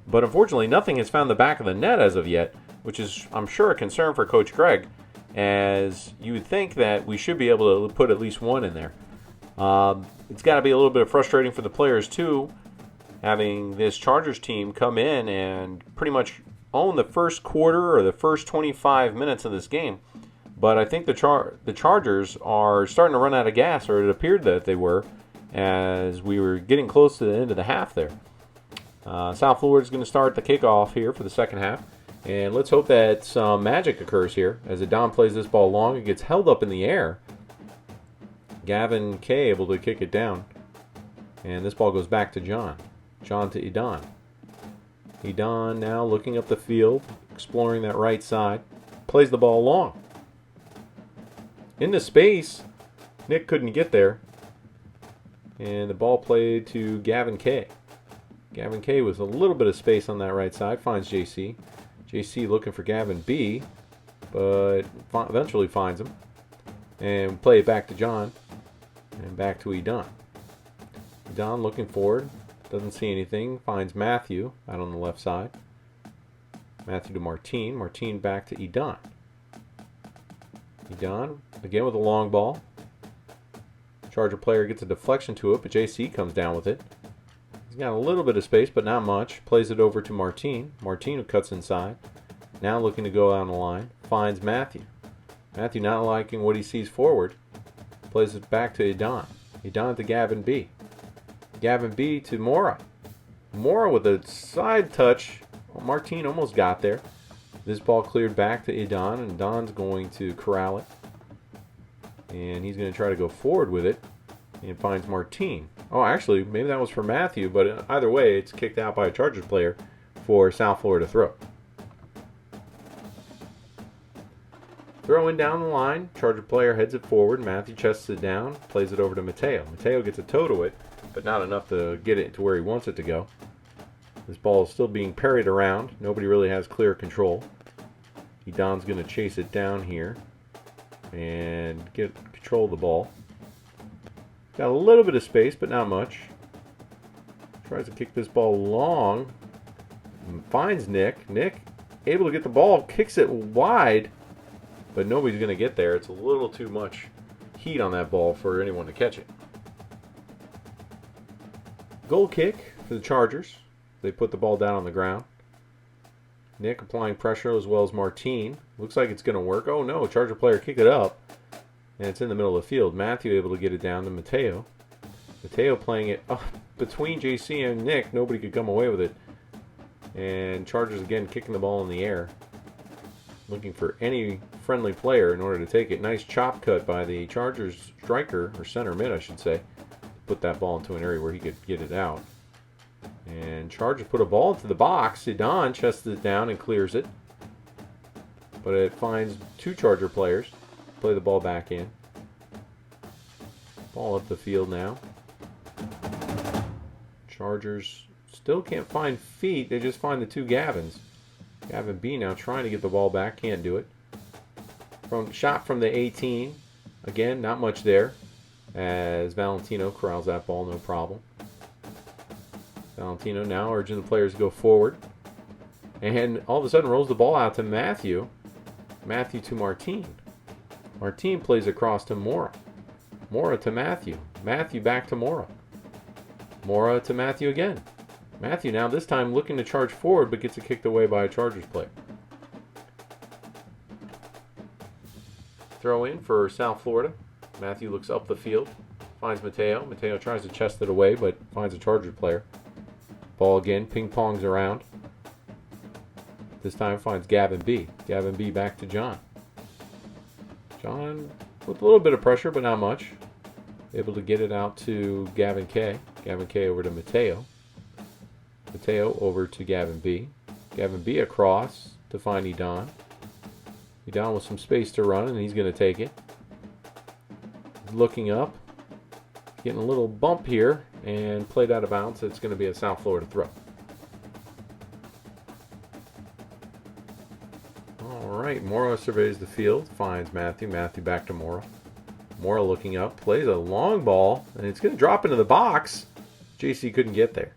but unfortunately nothing has found the back of the net as of yet, which is, I'm sure, a concern for Coach Greg, as you would think that we should be able to put at least one in there. It's got to be a little bit frustrating for the players, too, having this Chargers team come in and pretty much own the first quarter or the first 25 minutes of this game. But I think the Chargers are starting to run out of gas, or it appeared that they were, as we were getting close to the end of the half there. South Florida is going to start the kickoff here for the second half. And let's hope that some magic occurs here. As Adon plays this ball long, it gets held up in the air. Gavin K able to kick it down. And this ball goes back to John. John to Edon. Edon now looking up the field, exploring that right side. Plays the ball long. Into space. Nick couldn't get there. And the ball played to Gavin K. Gavin K with a little bit of space on that right side. Finds JC. JC looking for Gavin B, but eventually finds him. And play it back to John. And back to Edon. Edon looking forward. Doesn't see anything. Finds Matthew out on the left side. Matthew to Martin. Martin back to Edon. Edon again with a long ball. Charger player gets a deflection to it, but JC comes down with it. He's got a little bit of space, but not much. Plays it over to Martin. Martin who cuts inside. Now looking to go down the line. Finds Matthew. Matthew not liking what he sees forward. Plays it back to Edon. Edon to Gavin B. Gavin B to Mora. Mora with a side touch. Well, Martin almost got there. This ball cleared back to Edon, and Don's going to corral it. And he's going to try to go forward with it. And finds Martin. Oh, actually, maybe that was for Matthew, but either way, it's kicked out by a Chargers player for South Florida throw. Throwing down the line, Charger player heads it forward. Matthew chests it down, plays it over to Mateo. Mateo gets a toe to it, but not enough to get it to where he wants it to go. This ball is still being parried around. Nobody really has clear control. Edon's going to chase it down here and get control of the ball. Got a little bit of space, but not much. Tries to kick this ball long. Finds Nick. Nick able to get the ball, kicks it wide, but nobody's going to get there. It's a little too much heat on that ball for anyone to catch it. Goal kick for the Chargers. They put the ball down on the ground. Nick applying pressure as well as Martin. Looks like it's going to work. Oh no, Charger player kicked it up. And it's in the middle of the field. Matthew able to get it down to Mateo. Mateo playing it up between JC and Nick. Nobody could come away with it. And Chargers again kicking the ball in the air. looking for any friendly player in order to take it. Nice chop cut by the Chargers striker, or center mid, I should say. Put that ball into an area where he could get it out. And Chargers put a ball into the box. Zidane chests it down and clears it. But it finds two Charger players. Play the ball back in. Ball up the field now. Chargers still can't find feet. They just find the two Gavins. Gavin B now trying to get the ball back. Can't do it. Shot from the 18. Again, not much there. As Valentino corrals that ball, no problem. Valentino now urging the players to go forward. And all of a sudden rolls the ball out to Matthew. Matthew to Martin. Martin plays across to Mora. Mora to Matthew. Matthew back to Mora. Mora to Matthew again. Matthew now this time looking to charge forward, but gets it kicked away by a Chargers player. Throw in for South Florida. Matthew looks up the field. Finds Mateo. Mateo tries to chest it away, but finds a Chargers player. Ball again. Ping pongs around. This time finds Gavin B. Gavin B back to John. John with a little bit of pressure, but not much. Able to get it out to Gavin K. Gavin K over to Mateo. Mateo over to Gavin B. Gavin B across to find Edon. Edon with some space to run, and he's going to take it. Looking up. Getting a little bump here, and played out of bounds. It's going to be a South Florida throw. Alright, Mora surveys the field, finds Matthew. Matthew back to Mora. Mora looking up, plays a long ball, and it's going to drop into the box. JC couldn't get there.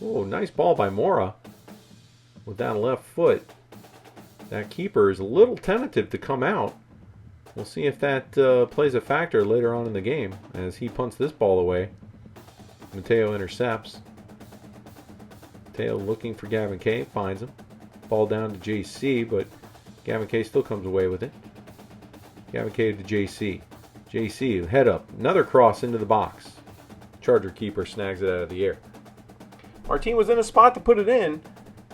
Oh, nice ball by Mora with that left foot. That keeper is a little tentative to come out. We'll see if that plays a factor later on in the game as he punts this ball away. Mateo intercepts. Mateo looking for Gavin K, finds him. Ball down to JC, but Gavin K still comes away with it. Gavin K to JC. JC, head up. Another cross into the box. Charger keeper snags it out of the air. Martin was in a spot to put it in.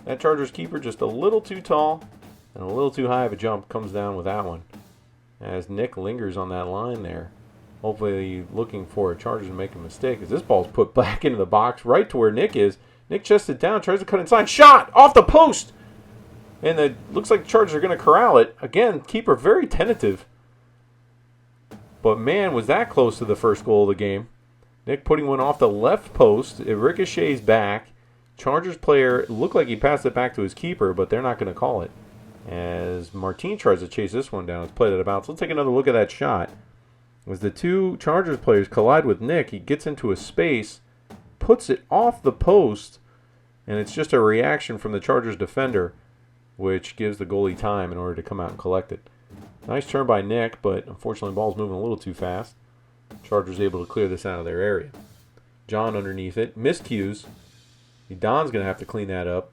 That Chargers keeper just a little too tall and a little too high of a jump comes down with that one. As Nick lingers on that line there. Hopefully looking for a Chargers to make a mistake as this ball's put back into the box right to where Nick is. Nick chests it down, tries to cut inside. Shot! Off the post! And it looks like the Chargers are going to corral it. Again, keeper very tentative. But man, was that close to the first goal of the game. Nick putting one off the left post. It ricochets back. Chargers player looked like he passed it back to his keeper, but they're not going to call it. As Martin tries to chase this one down. It's played it about. So let's take another look at that shot. As the two Chargers players collide with Nick, he gets into a space, puts it off the post, and it's just a reaction from the Chargers defender, which gives the goalie time in order to come out and collect it. Nice turn by Nick, but unfortunately the ball's moving a little too fast. Chargers able to clear this out of their area. John underneath it. Miscues. Don's going to have to clean that up.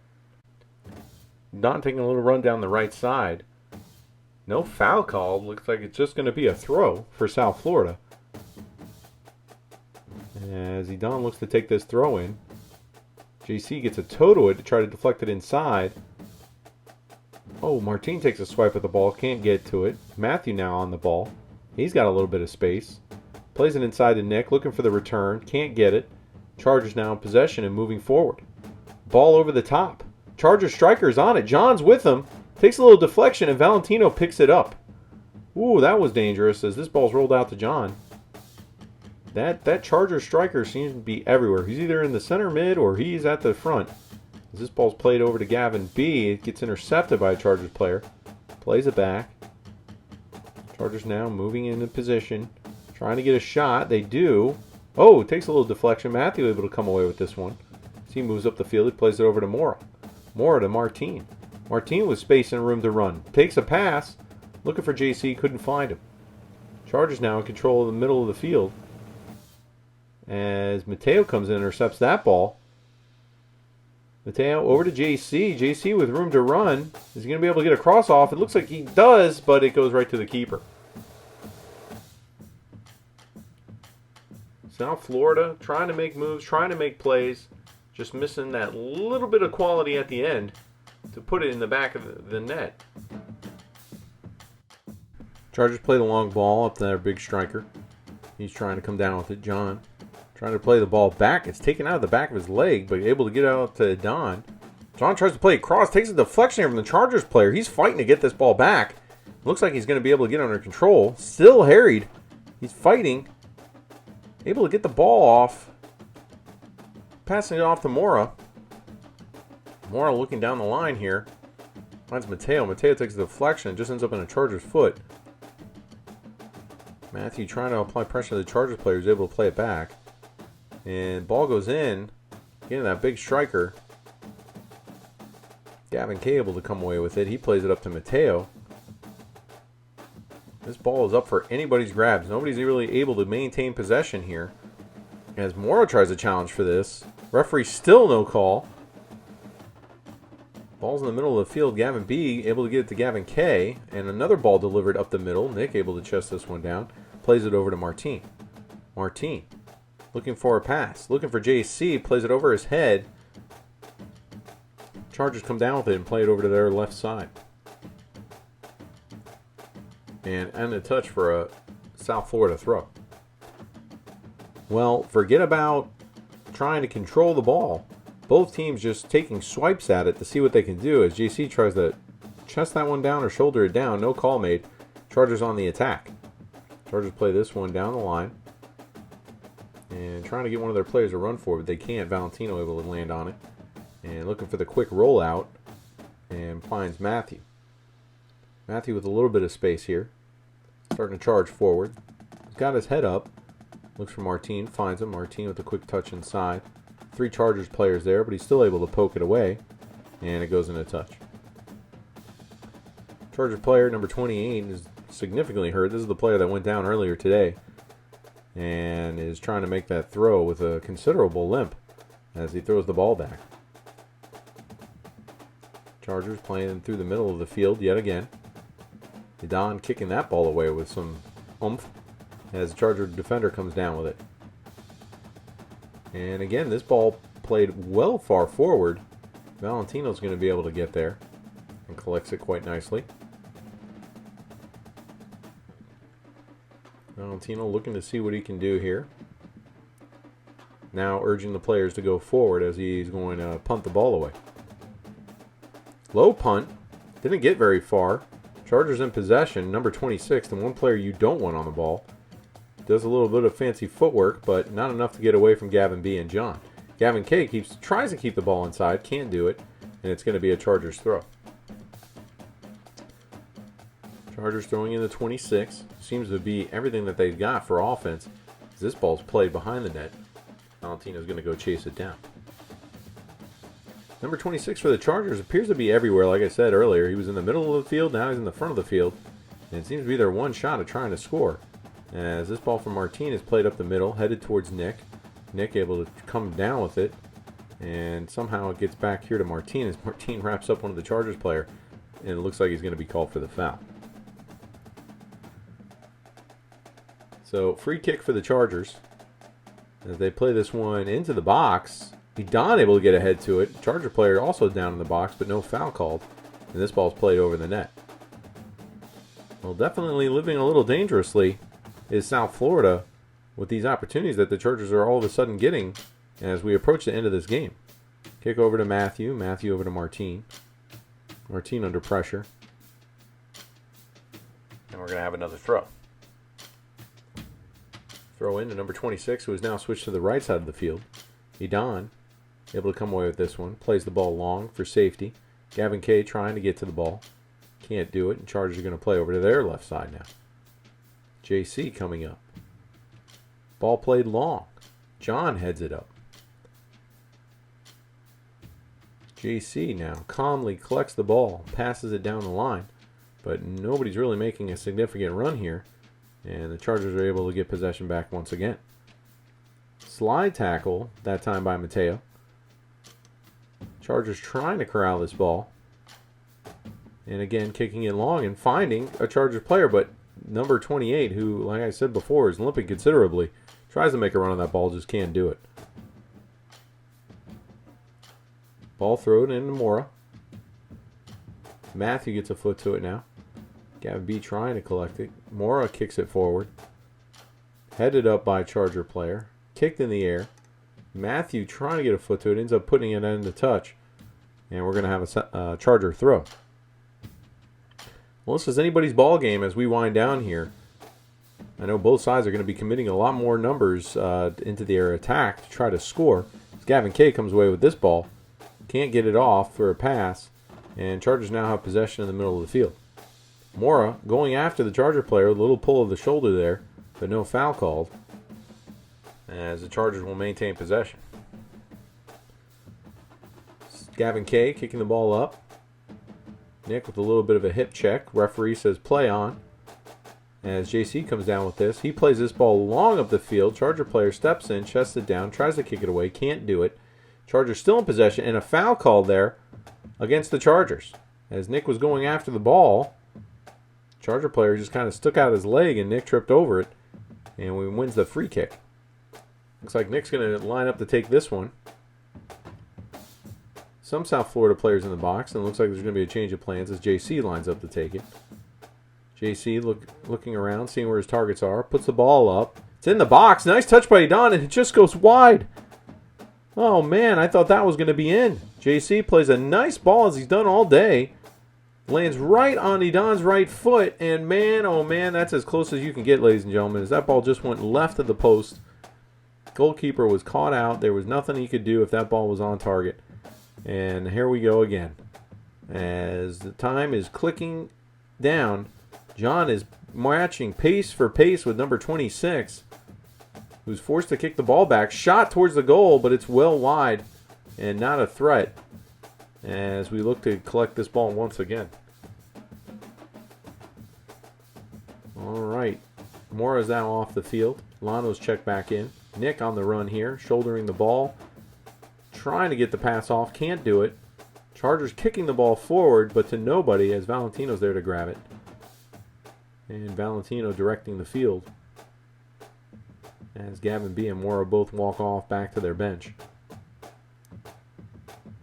Don taking a little run down the right side. No foul called. Looks like it's just going to be a throw for South Florida. As Don looks to take this throw in. JC gets a toe to it to try to deflect it inside. Oh, Martin takes a swipe at the ball. Can't get to it. Matthew now on the ball. He's got a little bit of space. Plays it inside to Nick. Looking for the return. Can't get it. Chargers now in possession and moving forward. Ball over the top. Chargers striker is on it. John's with him. Takes a little deflection and Valentino picks it up. Ooh, that was dangerous as this ball's rolled out to John. That Chargers striker seems to be everywhere. He's either in the center mid or he's at the front. As this ball's played over to Gavin B, it gets intercepted by a Chargers player. Plays it back. Chargers now moving into position. Trying to get a shot. They do. Oh, it takes a little deflection. Matthew able to come away with this one. As he moves up the field, he plays it over to Mora. Mora to Martin. Martin with space and room to run. Takes a pass. Looking for JC. Couldn't find him. Chargers now in control of the middle of the field. As Mateo comes in and intercepts that ball. Mateo over to JC. JC with room to run. Is he going to be able to get a cross off? It looks like he does, but it goes right to the keeper. South Florida trying to make moves, trying to make plays. Just missing that little bit of quality at the end to put it in the back of the net. Chargers play the long ball up to their big striker. He's trying to come down with it. John trying to play the ball back. It's taken out of the back of his leg, but able to get out to Don. John tries to play across, takes a deflection here from the Chargers player. He's fighting to get this ball back. Looks like he's going to be able to get under control. Still harried. He's fighting. Able to get the ball off. Passing it off to Mora. Mora looking down the line here. Finds Mateo. Mateo takes a deflection and just ends up in a Chargers foot. Matthew trying to apply pressure to the Chargers player. He's able to play it back. And ball goes in. Again, that big striker. Gavin K able to come away with it. He plays it up to Mateo. This ball is up for anybody's grabs. Nobody's really able to maintain possession here. As Mora tries to challenge for this. Referee still no call. Ball's in the middle of the field. Gavin B able to get it to Gavin K. And another ball delivered up the middle. Nick able to chest this one down. Plays it over to Martin. Martin looking for a pass. Looking for JC. Plays it over his head. Chargers come down with it and play it over to their left side. And a touch for a South Florida throw. Well, forget about trying to control the ball. Both teams just taking swipes at it to see what they can do as JC tries to chest that one down or shoulder it down. No call made. Chargers on the attack. Chargers play this one down the line. And trying to get one of their players to run for it, but they can't. Valentino able to land on it. And looking for the quick rollout. And finds Matthew. Matthew with a little bit of space here. Starting to charge forward. He's got his head up. Looks for Martin. Finds him. Martin with a quick touch inside. 3 Chargers players there, but he's still able to poke it away. And it goes in a touch. Charger player number 28 is significantly hurt. This is the player that went down earlier today. And is trying to make that throw with a considerable limp as he throws the ball back. Chargers playing through the middle of the field yet again. Don kicking that ball away with some oomph as the Charger defender comes down with it. And again, this ball played well far forward. Valentino's going to be able to get there and collects it quite nicely. Valentino looking to see what he can do here. Now urging the players to go forward as he's going to punt the ball away. Low punt. Didn't get very far. Chargers in possession. Number 26, the one player you don't want on the ball. Does a little bit of fancy footwork, but not enough to get away from Gavin B and John. Gavin K tries to keep the ball inside. Can't do it. And it's going to be a Chargers throw. Chargers throwing in the 26. Seems to be everything that they've got for offense. This ball's played behind the net. Valentino's going to go chase it down. Number 26 for the Chargers appears to be everywhere. Like I said earlier, he was in the middle of the field. Now he's in the front of the field. And it seems to be their one shot at trying to score. As this ball from Martin is played up the middle, headed towards Nick. Nick able to come down with it. And somehow it gets back here to Martin as Martin wraps up one of the Chargers player. And it looks like he's going to be called for the foul. So, free kick for the Chargers. As they play this one into the box. Don able to get ahead to it. Charger player also down in the box, but no foul called. And this ball's played over the net. Well, definitely living a little dangerously is South Florida with these opportunities that the Chargers are all of a sudden getting as we approach the end of this game. Kick over to Matthew. Matthew over to Martin. Martin under pressure. And we're going to have another throw. Throw in to number 26, who has now switched to the right side of the field. Don able to come away with this one. Plays the ball long for safety. Gavin K trying to get to the ball. Can't do it. And Chargers are going to play over to their left side now. JC coming up. Ball played long. John heads it up. JC now calmly collects the ball. Passes it down the line. But nobody's really making a significant run here. And the Chargers are able to get possession back once again. Slide tackle, that time by Mateo. Chargers trying to corral this ball. And again, kicking it long and finding a Chargers player, but number 28, who, like I said before, is limping considerably, tries to make a run on that ball, just can't do it. Ball thrown into Mora. Matthew gets a foot to it now. Gavin B trying to collect it. Mora kicks it forward. Headed up by Charger player. Kicked in the air. Matthew trying to get a foot to it. Ends up putting it in the touch. And we're going to have a Charger throw. Well, this is anybody's ball game as we wind down here. I know both sides are going to be committing a lot more numbers into their attack to try to score. Gavin K comes away with this ball. Can't get it off for a pass. And Chargers now have possession in the middle of the field. Mora going after the Charger player. A little pull of the shoulder there, but no foul called. As the Chargers will maintain possession. Gavin K kicking the ball up. Nick with a little bit of a hip check. Referee says play on. As JC comes down with this, he plays this ball long up the field. Charger player steps in, chests it down, tries to kick it away, can't do it. Chargers still in possession, and a foul called there against the Chargers. As Nick was going after the ball, Charger player just kind of stuck out his leg, and Nick tripped over it, and wins the free kick. Looks like Nick's going to line up to take this one. Some South Florida players in the box, and it looks like there's going to be a change of plans as JC lines up to take it. JC looking around, seeing where his targets are, puts the ball up. It's in the box. Nice touch by Edon, and it just goes wide. Oh, man, I thought that was going to be in. JC plays a nice ball as he's done all day. Lands right on Edon's right foot, and man, oh, man, that's as close as you can get, ladies and gentlemen, as that ball just went left of the post. Goalkeeper was caught out. There was nothing he could do if that ball was on target. And here we go again. As the time is clicking down, John is matching pace for pace with number 26, who's forced to kick the ball back. Shot towards the goal, but it's well wide and not a threat as we look to collect this ball once again. All right. Mora's now off the field. Lano's checked back in. Nick on the run here, shouldering the ball. Trying to get the pass off, can't do it. Chargers kicking the ball forward, but to nobody as Valentino's there to grab it. And Valentino directing the field. As Gavin B and Mora both walk off back to their bench.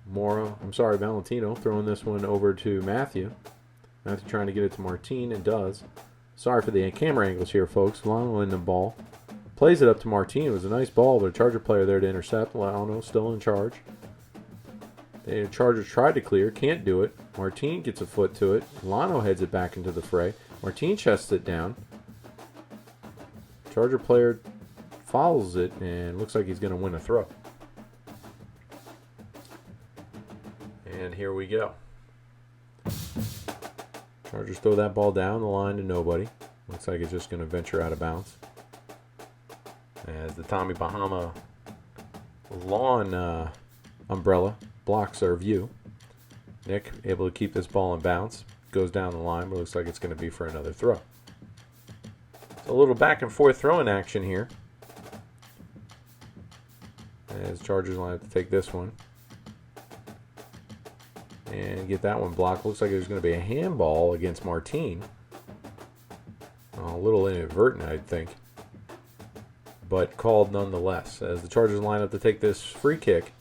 Valentino throwing this one over to Matthew. Matthew trying to get it to Martin, and does. Sorry for the camera angles here, folks. Lano in the ball. Plays it up to Martin. It was a nice ball, but a Charger player there to intercept. Lano still in charge. The Chargers tried to clear, can't do it. Martin gets a foot to it. Lano heads it back into the fray. Martin chests it down. Charger player follows it, and looks like he's going to win a throw. And here we go. Chargers throw that ball down the line to nobody. Looks like it's just going to venture out of bounds. As the Tommy Bahama lawn umbrella blocks our view. Nick able to keep this ball in bounds. Goes down the line, but looks like it's going to be for another throw. A little back and forth throwing action here. As Chargers line up to take this one. And get that one blocked. Looks like there's going to be a handball against Martin. A little inadvertent, I think. But called nonetheless. As the Chargers line up to take this free kick.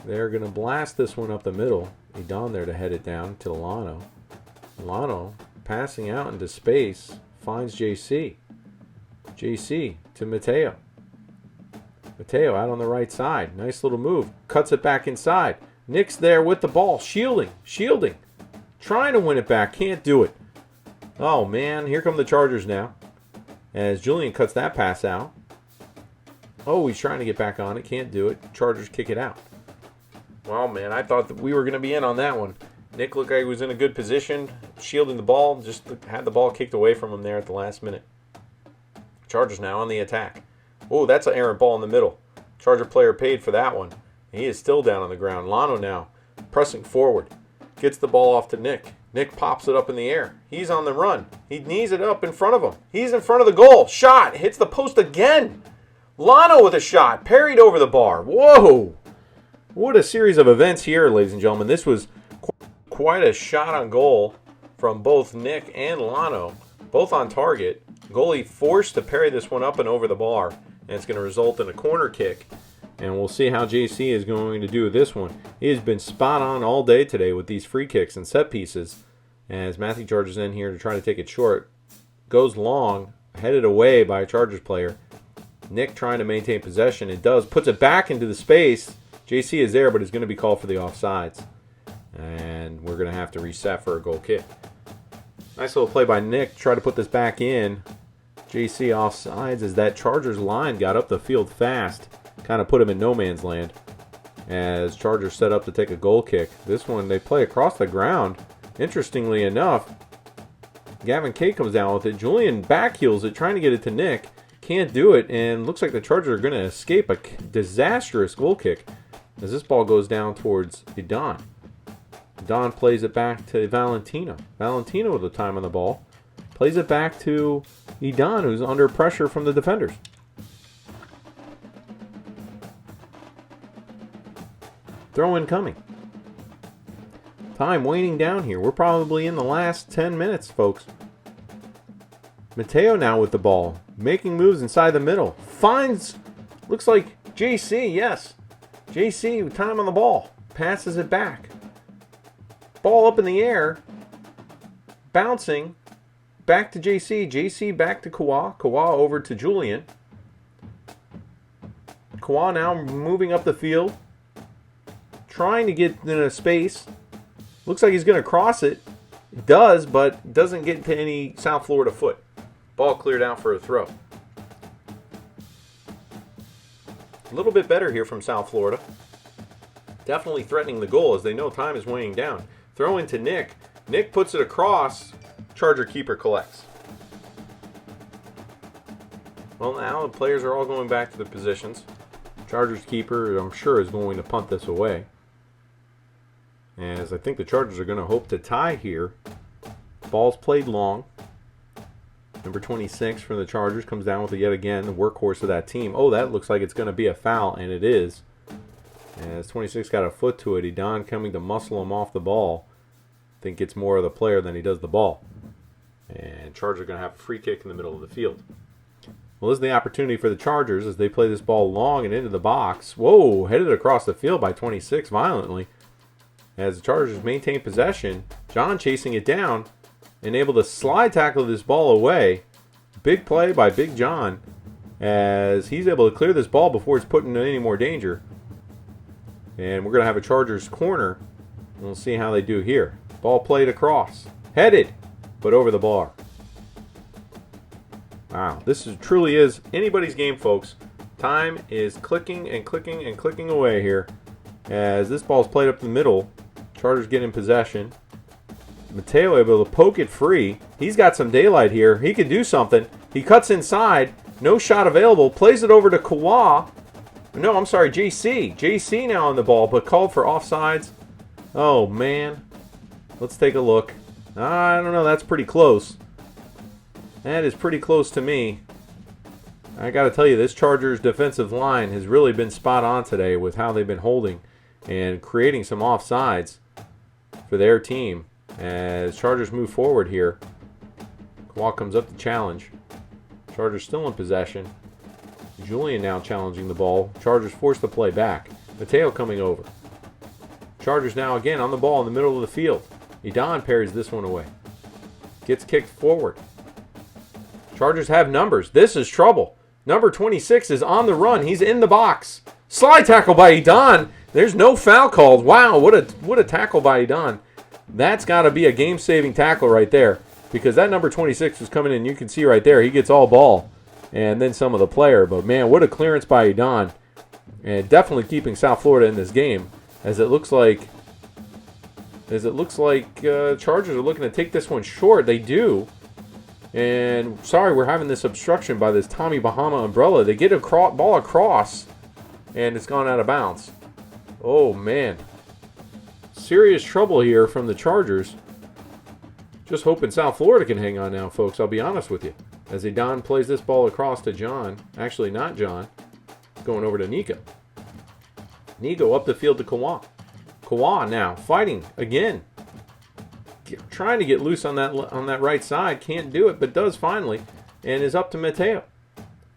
They're going to blast this one up the middle. Edon there to head it down to Lano. Lano passing out into space. Finds JC. JC to Mateo. Mateo out on the right side. Nice little move. Cuts it back inside. Nick's there with the ball. Shielding. Trying to win it back. Can't do it. Oh, man. Here come the Chargers now. As Julian cuts that pass out. Oh, he's trying to get back on it. Can't do it. Chargers kick it out. Well, man, I thought that we were going to be in on that one. Nick looked like he was in a good position. Shielding the ball. Just had the ball kicked away from him there at the last minute. Chargers now on the attack. Oh, that's an errant ball in the middle. Charger player paid for that one. He is still down on the ground. Lano now pressing forward. Gets the ball off to Nick. Nick pops it up in the air. He's on the run. He knees it up in front of him. He's in front of the goal. Shot. Hits the post again. Lano with a shot. Parried over the bar. Whoa. What a series of events here, ladies and gentlemen. This was quite a shot on goal from both Nick and Lano. Both on target. Goalie forced to parry this one up and over the bar. And it's going to result in a corner kick. And we'll see how JC is going to do with this one. He has been spot on all day today with these free kicks and set pieces. as Matthew charges in here to try to take it short. Goes long, headed away by a Chargers player. Nick trying to maintain possession. It does. Puts it back into the space. JC is there, but is going to be called for the offsides. And we're going to have to reset for a goal kick. Nice little play by Nick. Try to put this back in. JC offsides as that Chargers line got up the field fast. Kind of put him in no man's land. As Chargers set up to take a goal kick. This one, they play across the ground. Interestingly enough, Gavin K comes down with it. Julian backheels it, trying to get it to Nick. Can't do it, and looks like the Chargers are going to escape a disastrous goal kick as this ball goes down towards Edon. Edon plays it back to Valentino. Valentino with the time on the ball. Plays it back to Edon, who's under pressure from the defenders. Throw in coming. Time waning down here. We're probably in the last 10 minutes, folks. Mateo now with the ball. Making moves inside the middle. Finds, looks like JC, yes. JC with time on the ball. Passes it back. Ball up in the air. Bouncing. Back to JC. JC back to Kawa. Kawa over to Julian. Kawa now moving up the field. Trying to get in a space. Looks like he's going to cross it. It does, but doesn't get to any South Florida foot. Ball cleared out for a throw. A little bit better here from South Florida. Definitely threatening the goal as they know time is waning down. Throw into Nick. Nick puts it across. Charger keeper collects. Well, now the players are all going back to their positions. Chargers keeper, I'm sure, is going to punt this away. As I think the Chargers are going to hope to tie here. Ball's played long. Number 26 for the Chargers comes down with it yet again, the workhorse of that team. Oh, that looks like it's going to be a foul, and it is. As 26 got a foot to it, Edon coming to muscle him off the ball. I think it's more of the player than he does the ball. And Chargers are going to have a free kick in the middle of the field. Well, this is the opportunity for the Chargers as they play this ball long and into the box. Whoa, headed across the field by 26 violently. As the Chargers maintain possession, John chasing it down and able to slide tackle this ball away. Big play by Big John as he's able to clear this ball before it's put into any more danger. And we're going to have a Chargers corner. We'll see how they do here. Ball played across. Headed, but over the bar. Wow, this truly is anybody's game, folks. Time is clicking and clicking and clicking away here. As this ball's played up the middle. Chargers get in possession. Mateo able to poke it free. He's got some daylight here. He can do something. He cuts inside. No shot available. Plays it over to Kawa. No, I'm sorry, JC. JC now on the ball, but called for offsides. Oh, man. Let's take a look. I don't know. That's pretty close. That is pretty close to me. I got to tell you, this Chargers defensive line has really been spot on today with how they've been holding and creating some offsides for their team. As Chargers move forward here, Kawa comes up to challenge. Chargers still in possession. Julian now challenging the ball. Chargers force the play back. Mateo coming over. Chargers now again on the ball in the middle of the field. Edon parries this one away. Gets kicked forward. Chargers have numbers. This is trouble. Number 26 is on the run. He's in the box. Slide tackle by Edon. There's no foul called. Wow, what a tackle by Edon. That's got to be a game-saving tackle right there because that number 26 was coming in. You can see right there, he gets all ball and then some of the player. But, man, what a clearance by Edon. And definitely keeping South Florida in this game as it looks like Chargers are looking to take this one short. They do. And, sorry, we're having this obstruction by this Tommy Bahama umbrella. They get a ball across, and it's gone out of bounds. Oh, man. Serious trouble here from the Chargers. Just hoping South Florida can hang on now, folks. I'll be honest with you. As Edon plays this ball across to John. Actually, not John. Going over to Nico. Nico up the field to Kawa. Kawa now fighting again. Trying to get loose on that right side. Can't do it, but does finally. And is up to Mateo.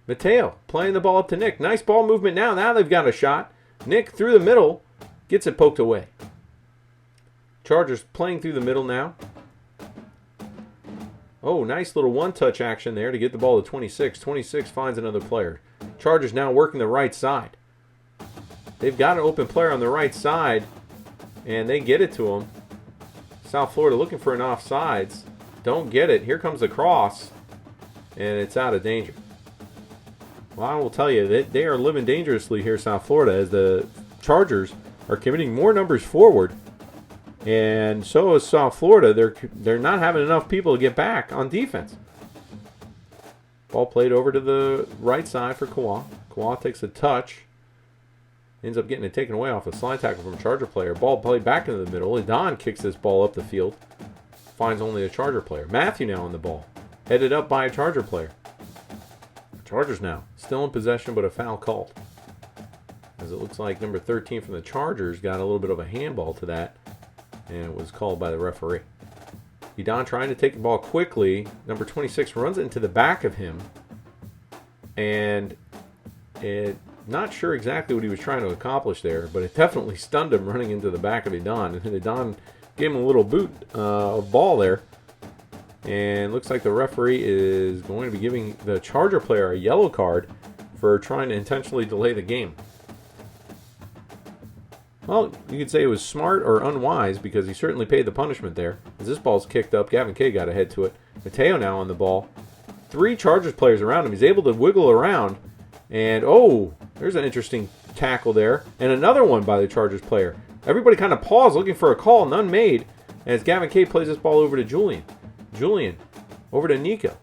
Mateo playing the ball up to Nick. Nice ball movement now. Now they've got a shot. Nick through the middle. Gets it poked away. Chargers playing through the middle now. Oh, nice little one-touch action there to get the ball to 26. 26 finds another player. Chargers now working the right side. They've got an open player on the right side, and they get it to him. South Florida looking for an offsides. Don't get it. Here comes the cross, and it's out of danger. Well, I will tell you that they are living dangerously here, South Florida, as the Chargers are committing more numbers forward. And so is South Florida. They're not having enough people to get back on defense. Ball played over to the right side for Kawhi. Kawhi takes a touch. Ends up getting it taken away off a slide tackle from a Charger player. Ball played back into the middle. Adon kicks this ball up the field. Finds only a Charger player. Matthew now on the ball. Headed up by a Charger player. Chargers now. Still in possession, but a foul called. As it looks like number 13 from the Chargers got a little bit of a handball to that. And it was called by the referee. Adon trying to take the ball quickly. Number 26 runs into the back of him. And not sure exactly what he was trying to accomplish there, but it definitely stunned him running into the back of Adon. And Adon gave him a little boot of ball there. And looks like the referee is going to be giving the Charger player a yellow card for trying to intentionally delay the game. Well, you could say it was smart or unwise because he certainly paid the punishment there. As this ball's kicked up, Gavin Kay got ahead to it. Mateo now on the ball. 3 Chargers players around him. He's able to wiggle around. And, oh, there's an interesting tackle there. And another one by the Chargers player. Everybody kind of paused looking for a call. None made as Gavin Kay plays this ball over to Julian. Julian over to Nico.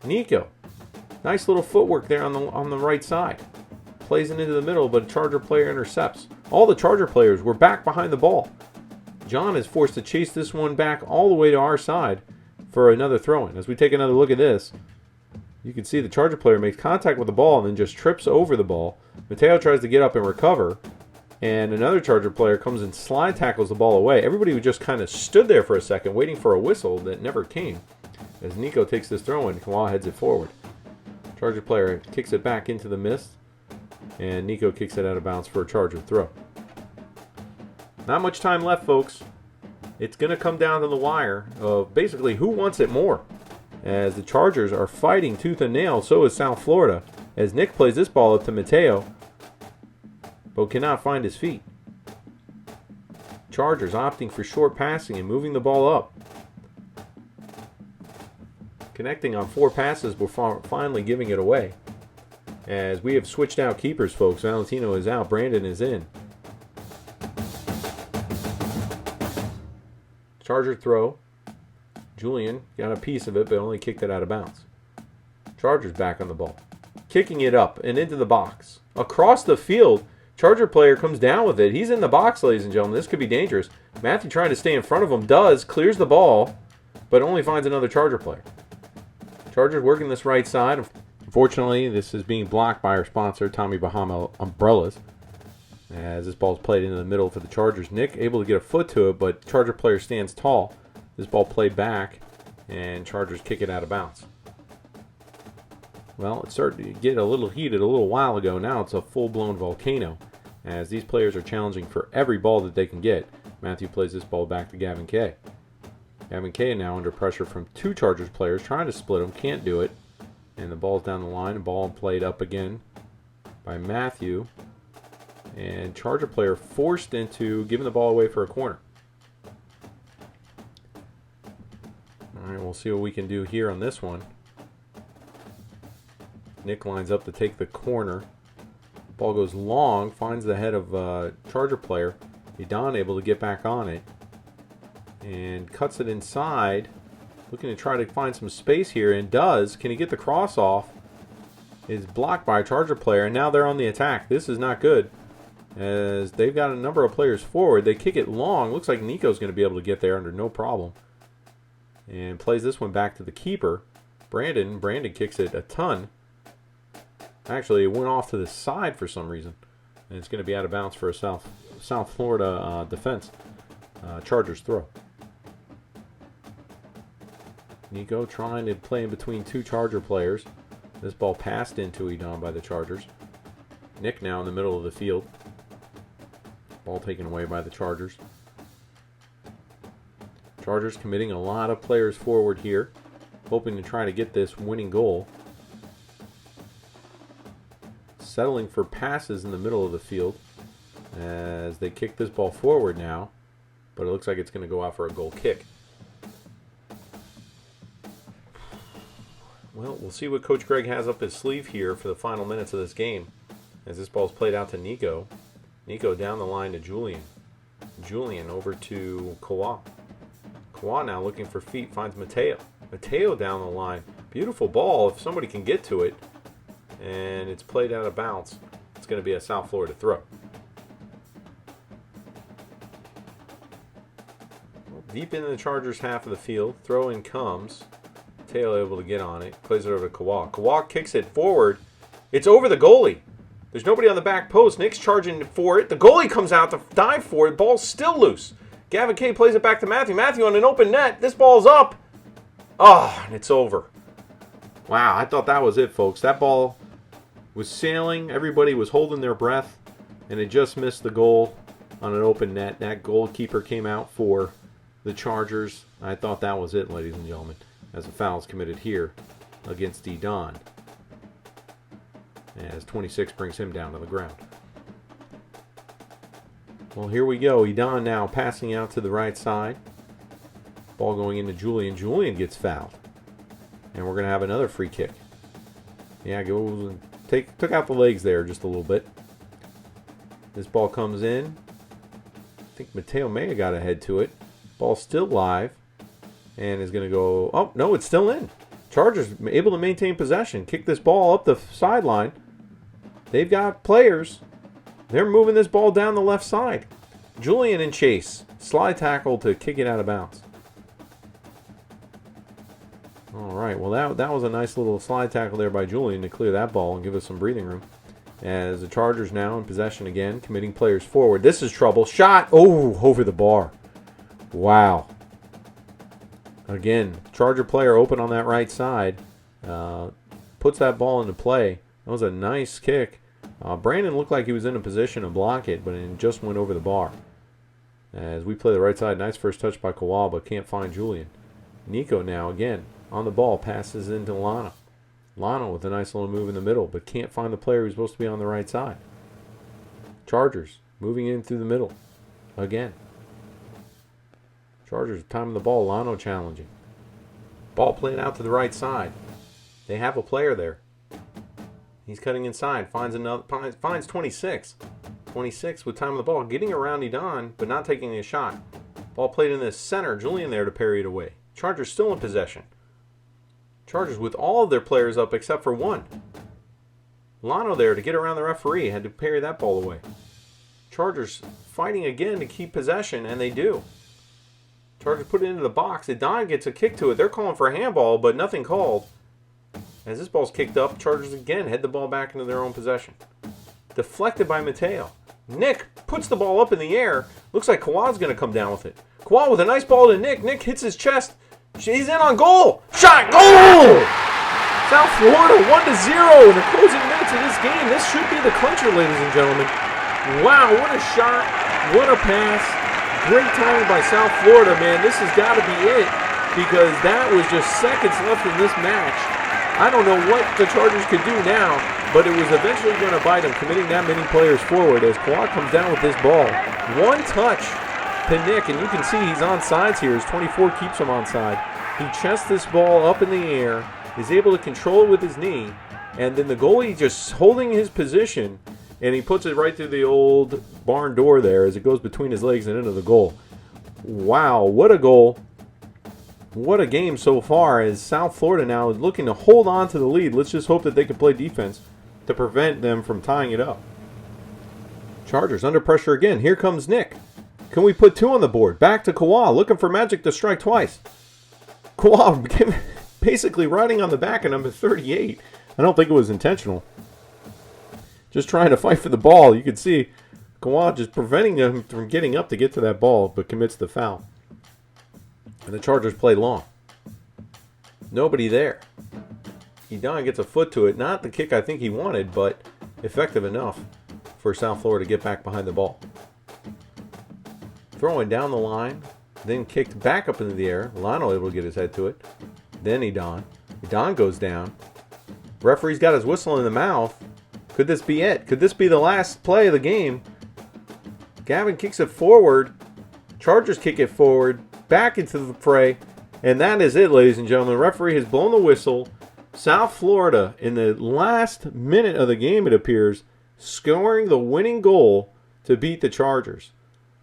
Nico. Nice little footwork there on the right side. Plays it into the middle, but a Charger player intercepts. All the Charger players were back behind the ball. John is forced to chase this one back all the way to our side for another throw-in. As we take another look at this, you can see the Charger player makes contact with the ball and then just trips over the ball. Mateo tries to get up and recover, and another Charger player comes and slide tackles the ball away. Everybody just kind of stood there for a second waiting for a whistle that never came. As Nico takes this throw-in, Kawhi heads it forward. Charger player kicks it back into the mist, and Nico kicks it out of bounds for a Charger throw. Not much time left, folks. It's going to come down to the wire of basically who wants it more. As the Chargers are fighting tooth and nail, so is South Florida. As Nick plays this ball up to Mateo, but cannot find his feet. Chargers opting for short passing and moving the ball up. Connecting on 4 passes before finally giving it away. As we have switched out keepers, folks. Valentino is out. Brandon is in. Charger throw. Julian got a piece of it, but only kicked it out of bounds. Chargers back on the ball. Kicking it up and into the box. Across the field, Charger player comes down with it. He's in the box, ladies and gentlemen. This could be dangerous. Matthew trying to stay in front of him. Does. Clears the ball, but only finds another Charger player. Chargers working this right side. Unfortunately, this is being blocked by our sponsor, Tommy Bahama Umbrellas. As this ball is played into the middle for the Chargers. Nick able to get a foot to it, but Charger player stands tall. This ball played back, and Chargers kick it out of bounds. Well, it started to get a little heated a little while ago. Now it's a full-blown volcano, as these players are challenging for every ball that they can get. Matthew plays this ball back to Gavin Kay. Gavin Kay now under pressure from 2 Chargers players, trying to split them, can't do it. And the ball's down the line, ball played up again by Matthew. And Charger player forced into giving the ball away for a corner. All right, we'll see what we can do here on this one. Nick lines up to take the corner. Ball goes long, finds the head of Charger player. Adon able to get back on it. And cuts it inside. Looking to try to find some space here, and does. Can he get the cross off? Is blocked by a Charger player, and now they're on the attack. This is not good, as they've got a number of players forward. They kick it long. Looks like Nico's going to be able to get there under no problem. And plays this one back to the keeper, Brandon. Brandon kicks it a ton. Actually, it went off to the side for some reason, and it's going to be out of bounds for a South Florida defense. Chargers throw. Nico trying to play in between 2 Charger players. This ball passed into Adon by the Chargers. Nick now in the middle of the field. Ball taken away by the Chargers. Chargers committing a lot of players forward here. hoping to try to get this winning goal. Settling for passes in the middle of the field as they kick this ball forward now, but it looks like it's going to go out for a goal kick. Well, we'll see what Coach Greg has up his sleeve here for the final minutes of this game as this ball's played out to Nico. Nico down the line to Julian. Julian over to Kawa. Kawa now looking for feet, finds Mateo. Mateo down the line. Beautiful ball if somebody can get to it. And it's played out of bounds. It's going to be a South Florida throw. Deep into the Chargers half of the field. Throw in comes. Mateo able to get on it. Plays it over to Kawa. Kawa kicks it forward. It's over the goalie. There's nobody on the back post. Nick's charging for it. The goalie comes out to dive for it. Ball's still loose. Gavin Kay plays it back to Matthew. Matthew on an open net. This ball's up. Oh, and it's over. Wow, I thought that was it, folks. That ball was sailing. Everybody was holding their breath, and it just missed the goal on an open net. That goalkeeper came out for the Chargers. I thought that was it, ladies and gentlemen, as a foul is committed here against D-Don, as 26 brings him down to the ground. Well, here we go. Edon now passing out to the right side. Ball going into Julian. Julian gets fouled. And we're going to have another free kick. Yeah, goes and took out the legs there just a little bit. This ball comes in. I think Mateo may have got ahead to it. Ball still live. And is going to go... Oh, no, it's still in. Chargers able to maintain possession. Kick this ball up the sideline. They've got players. They're moving this ball down the left side. Julian and Chase. Slide tackle to kick it out of bounds. All right, well, that was a nice little slide tackle there by Julian to clear that ball and give us some breathing room. As the Chargers now in possession again, committing players forward. This is trouble. Shot. Oh, over the bar. Wow. Again, Charger player open on that right side. Puts that ball into play. That was a nice kick. Brandon looked like he was in a position to block it, but it just went over the bar. As we play the right side, nice first touch by Kawal, but can't find Julian. Nico now, again, on the ball, passes into Lana. Lana with a nice little move in the middle, but can't find the player who's supposed to be on the right side. Chargers moving in through the middle. Again. Chargers timing the ball, Lano challenging. Ball playing out to the right side. They have a player there. He's cutting inside, finds 26. 26 with time of the ball, getting around Edon, but not taking a shot. Ball played in the center, Julian there to parry it away. Chargers still in possession. Chargers with all of their players up except for one. Lano there to get around the referee, had to parry that ball away. Chargers fighting again to keep possession, and they do. Chargers put it into the box. Edon gets a kick to it. They're calling for a handball, but nothing called. As this ball's kicked up, Chargers again head the ball back into their own possession. Deflected by Mateo. Nick puts the ball up in the air. Looks like Kawad's going to come down with it. Kawad with a nice ball to Nick. Nick hits his chest. He's in on goal. Shot. Goal! South Florida 1-0 in the closing minutes of this game. This should be the clincher, ladies and gentlemen. Wow, what a shot. What a pass. Great timing by South Florida, man. This has got to be it because that was just seconds left in this match. I don't know what the Chargers could do now, but it was eventually going to bite them, committing that many players forward as Kawhi comes down with this ball. One touch to Nick, and you can see he's on sides here as 24 keeps him on side. He chests this ball up in the air, is able to control it with his knee, and then the goalie just holding his position, and he puts it right through the old barn door there as it goes between his legs and into the goal. Wow, what a goal. What a game so far as South Florida now is looking to hold on to the lead. Let's just hope that they can play defense to prevent them from tying it up. Chargers under pressure again. Here comes Nick. Can we put two on the board? Back to Kawhi, looking for Magic to strike twice. Kawhi basically riding on the back of number 38. I don't think it was intentional. Just trying to fight for the ball. You can see Kawhi just preventing him from getting up to get to that ball, but commits the foul. And the Chargers play long. Nobody there. Edon gets a foot to it. Not the kick I think he wanted, but effective enough for South Florida to get back behind the ball. Throwing down the line, then kicked back up into the air. Lano able to get his head to it. Then Edon. Edon goes down. Referee's got his whistle in the mouth. Could this be it? Could this be the last play of the game? Gavin kicks it forward. Chargers kick it forward. Back into the fray. And that is it, ladies and gentlemen. The referee has blown the whistle. South Florida, in the last minute of the game, it appears, scoring the winning goal to beat the Chargers.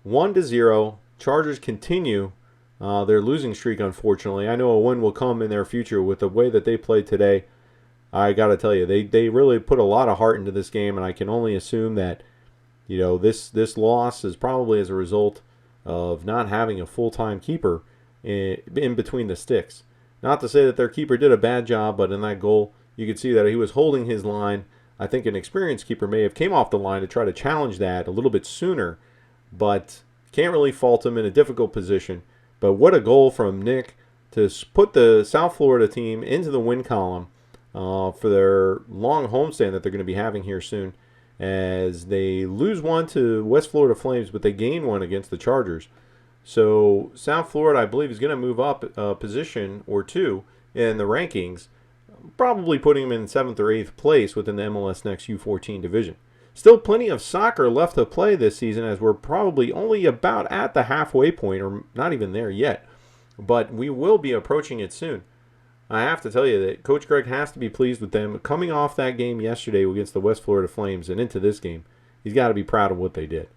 1-0. Chargers continue their losing streak, unfortunately. I know a win will come in their future with the way that they played today. I got to tell you, they really put a lot of heart into this game, and I can only assume that this loss is probably as a result of not having a full-time keeper in between the sticks. Not to say that their keeper did a bad job, but in that goal, you could see that he was holding his line. I think an experienced keeper may have came off the line to try to challenge that a little bit sooner, but can't really fault him in a difficult position. But what a goal from Nick to put the South Florida team into the win column for their long homestand that they're going to be having here soon, as they lose one to West Florida Flames, but they gain one against the Chargers. So South Florida, I believe, is going to move up a position or two in the rankings, probably putting them in 7th or 8th place within the MLS Next U14 division. Still plenty of soccer left to play this season, as we're probably only about at the halfway point, or not even there yet. But we will be approaching it soon. I have to tell you that Coach Greg has to be pleased with them. Coming off that game yesterday against the West Florida Flames and into this game, he's got to be proud of what they did.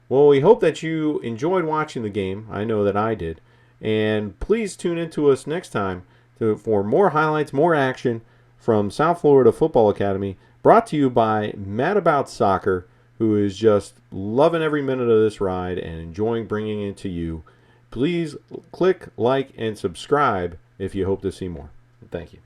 Well, we hope that you enjoyed watching the game. I know that I did. And please tune in to us next time for more highlights, more action from South Florida Football Academy, brought to you by M.A.D, Soccer, who is just loving every minute of this ride and enjoying bringing it to you. Please click, like, and subscribe if you hope to see more. Thank you.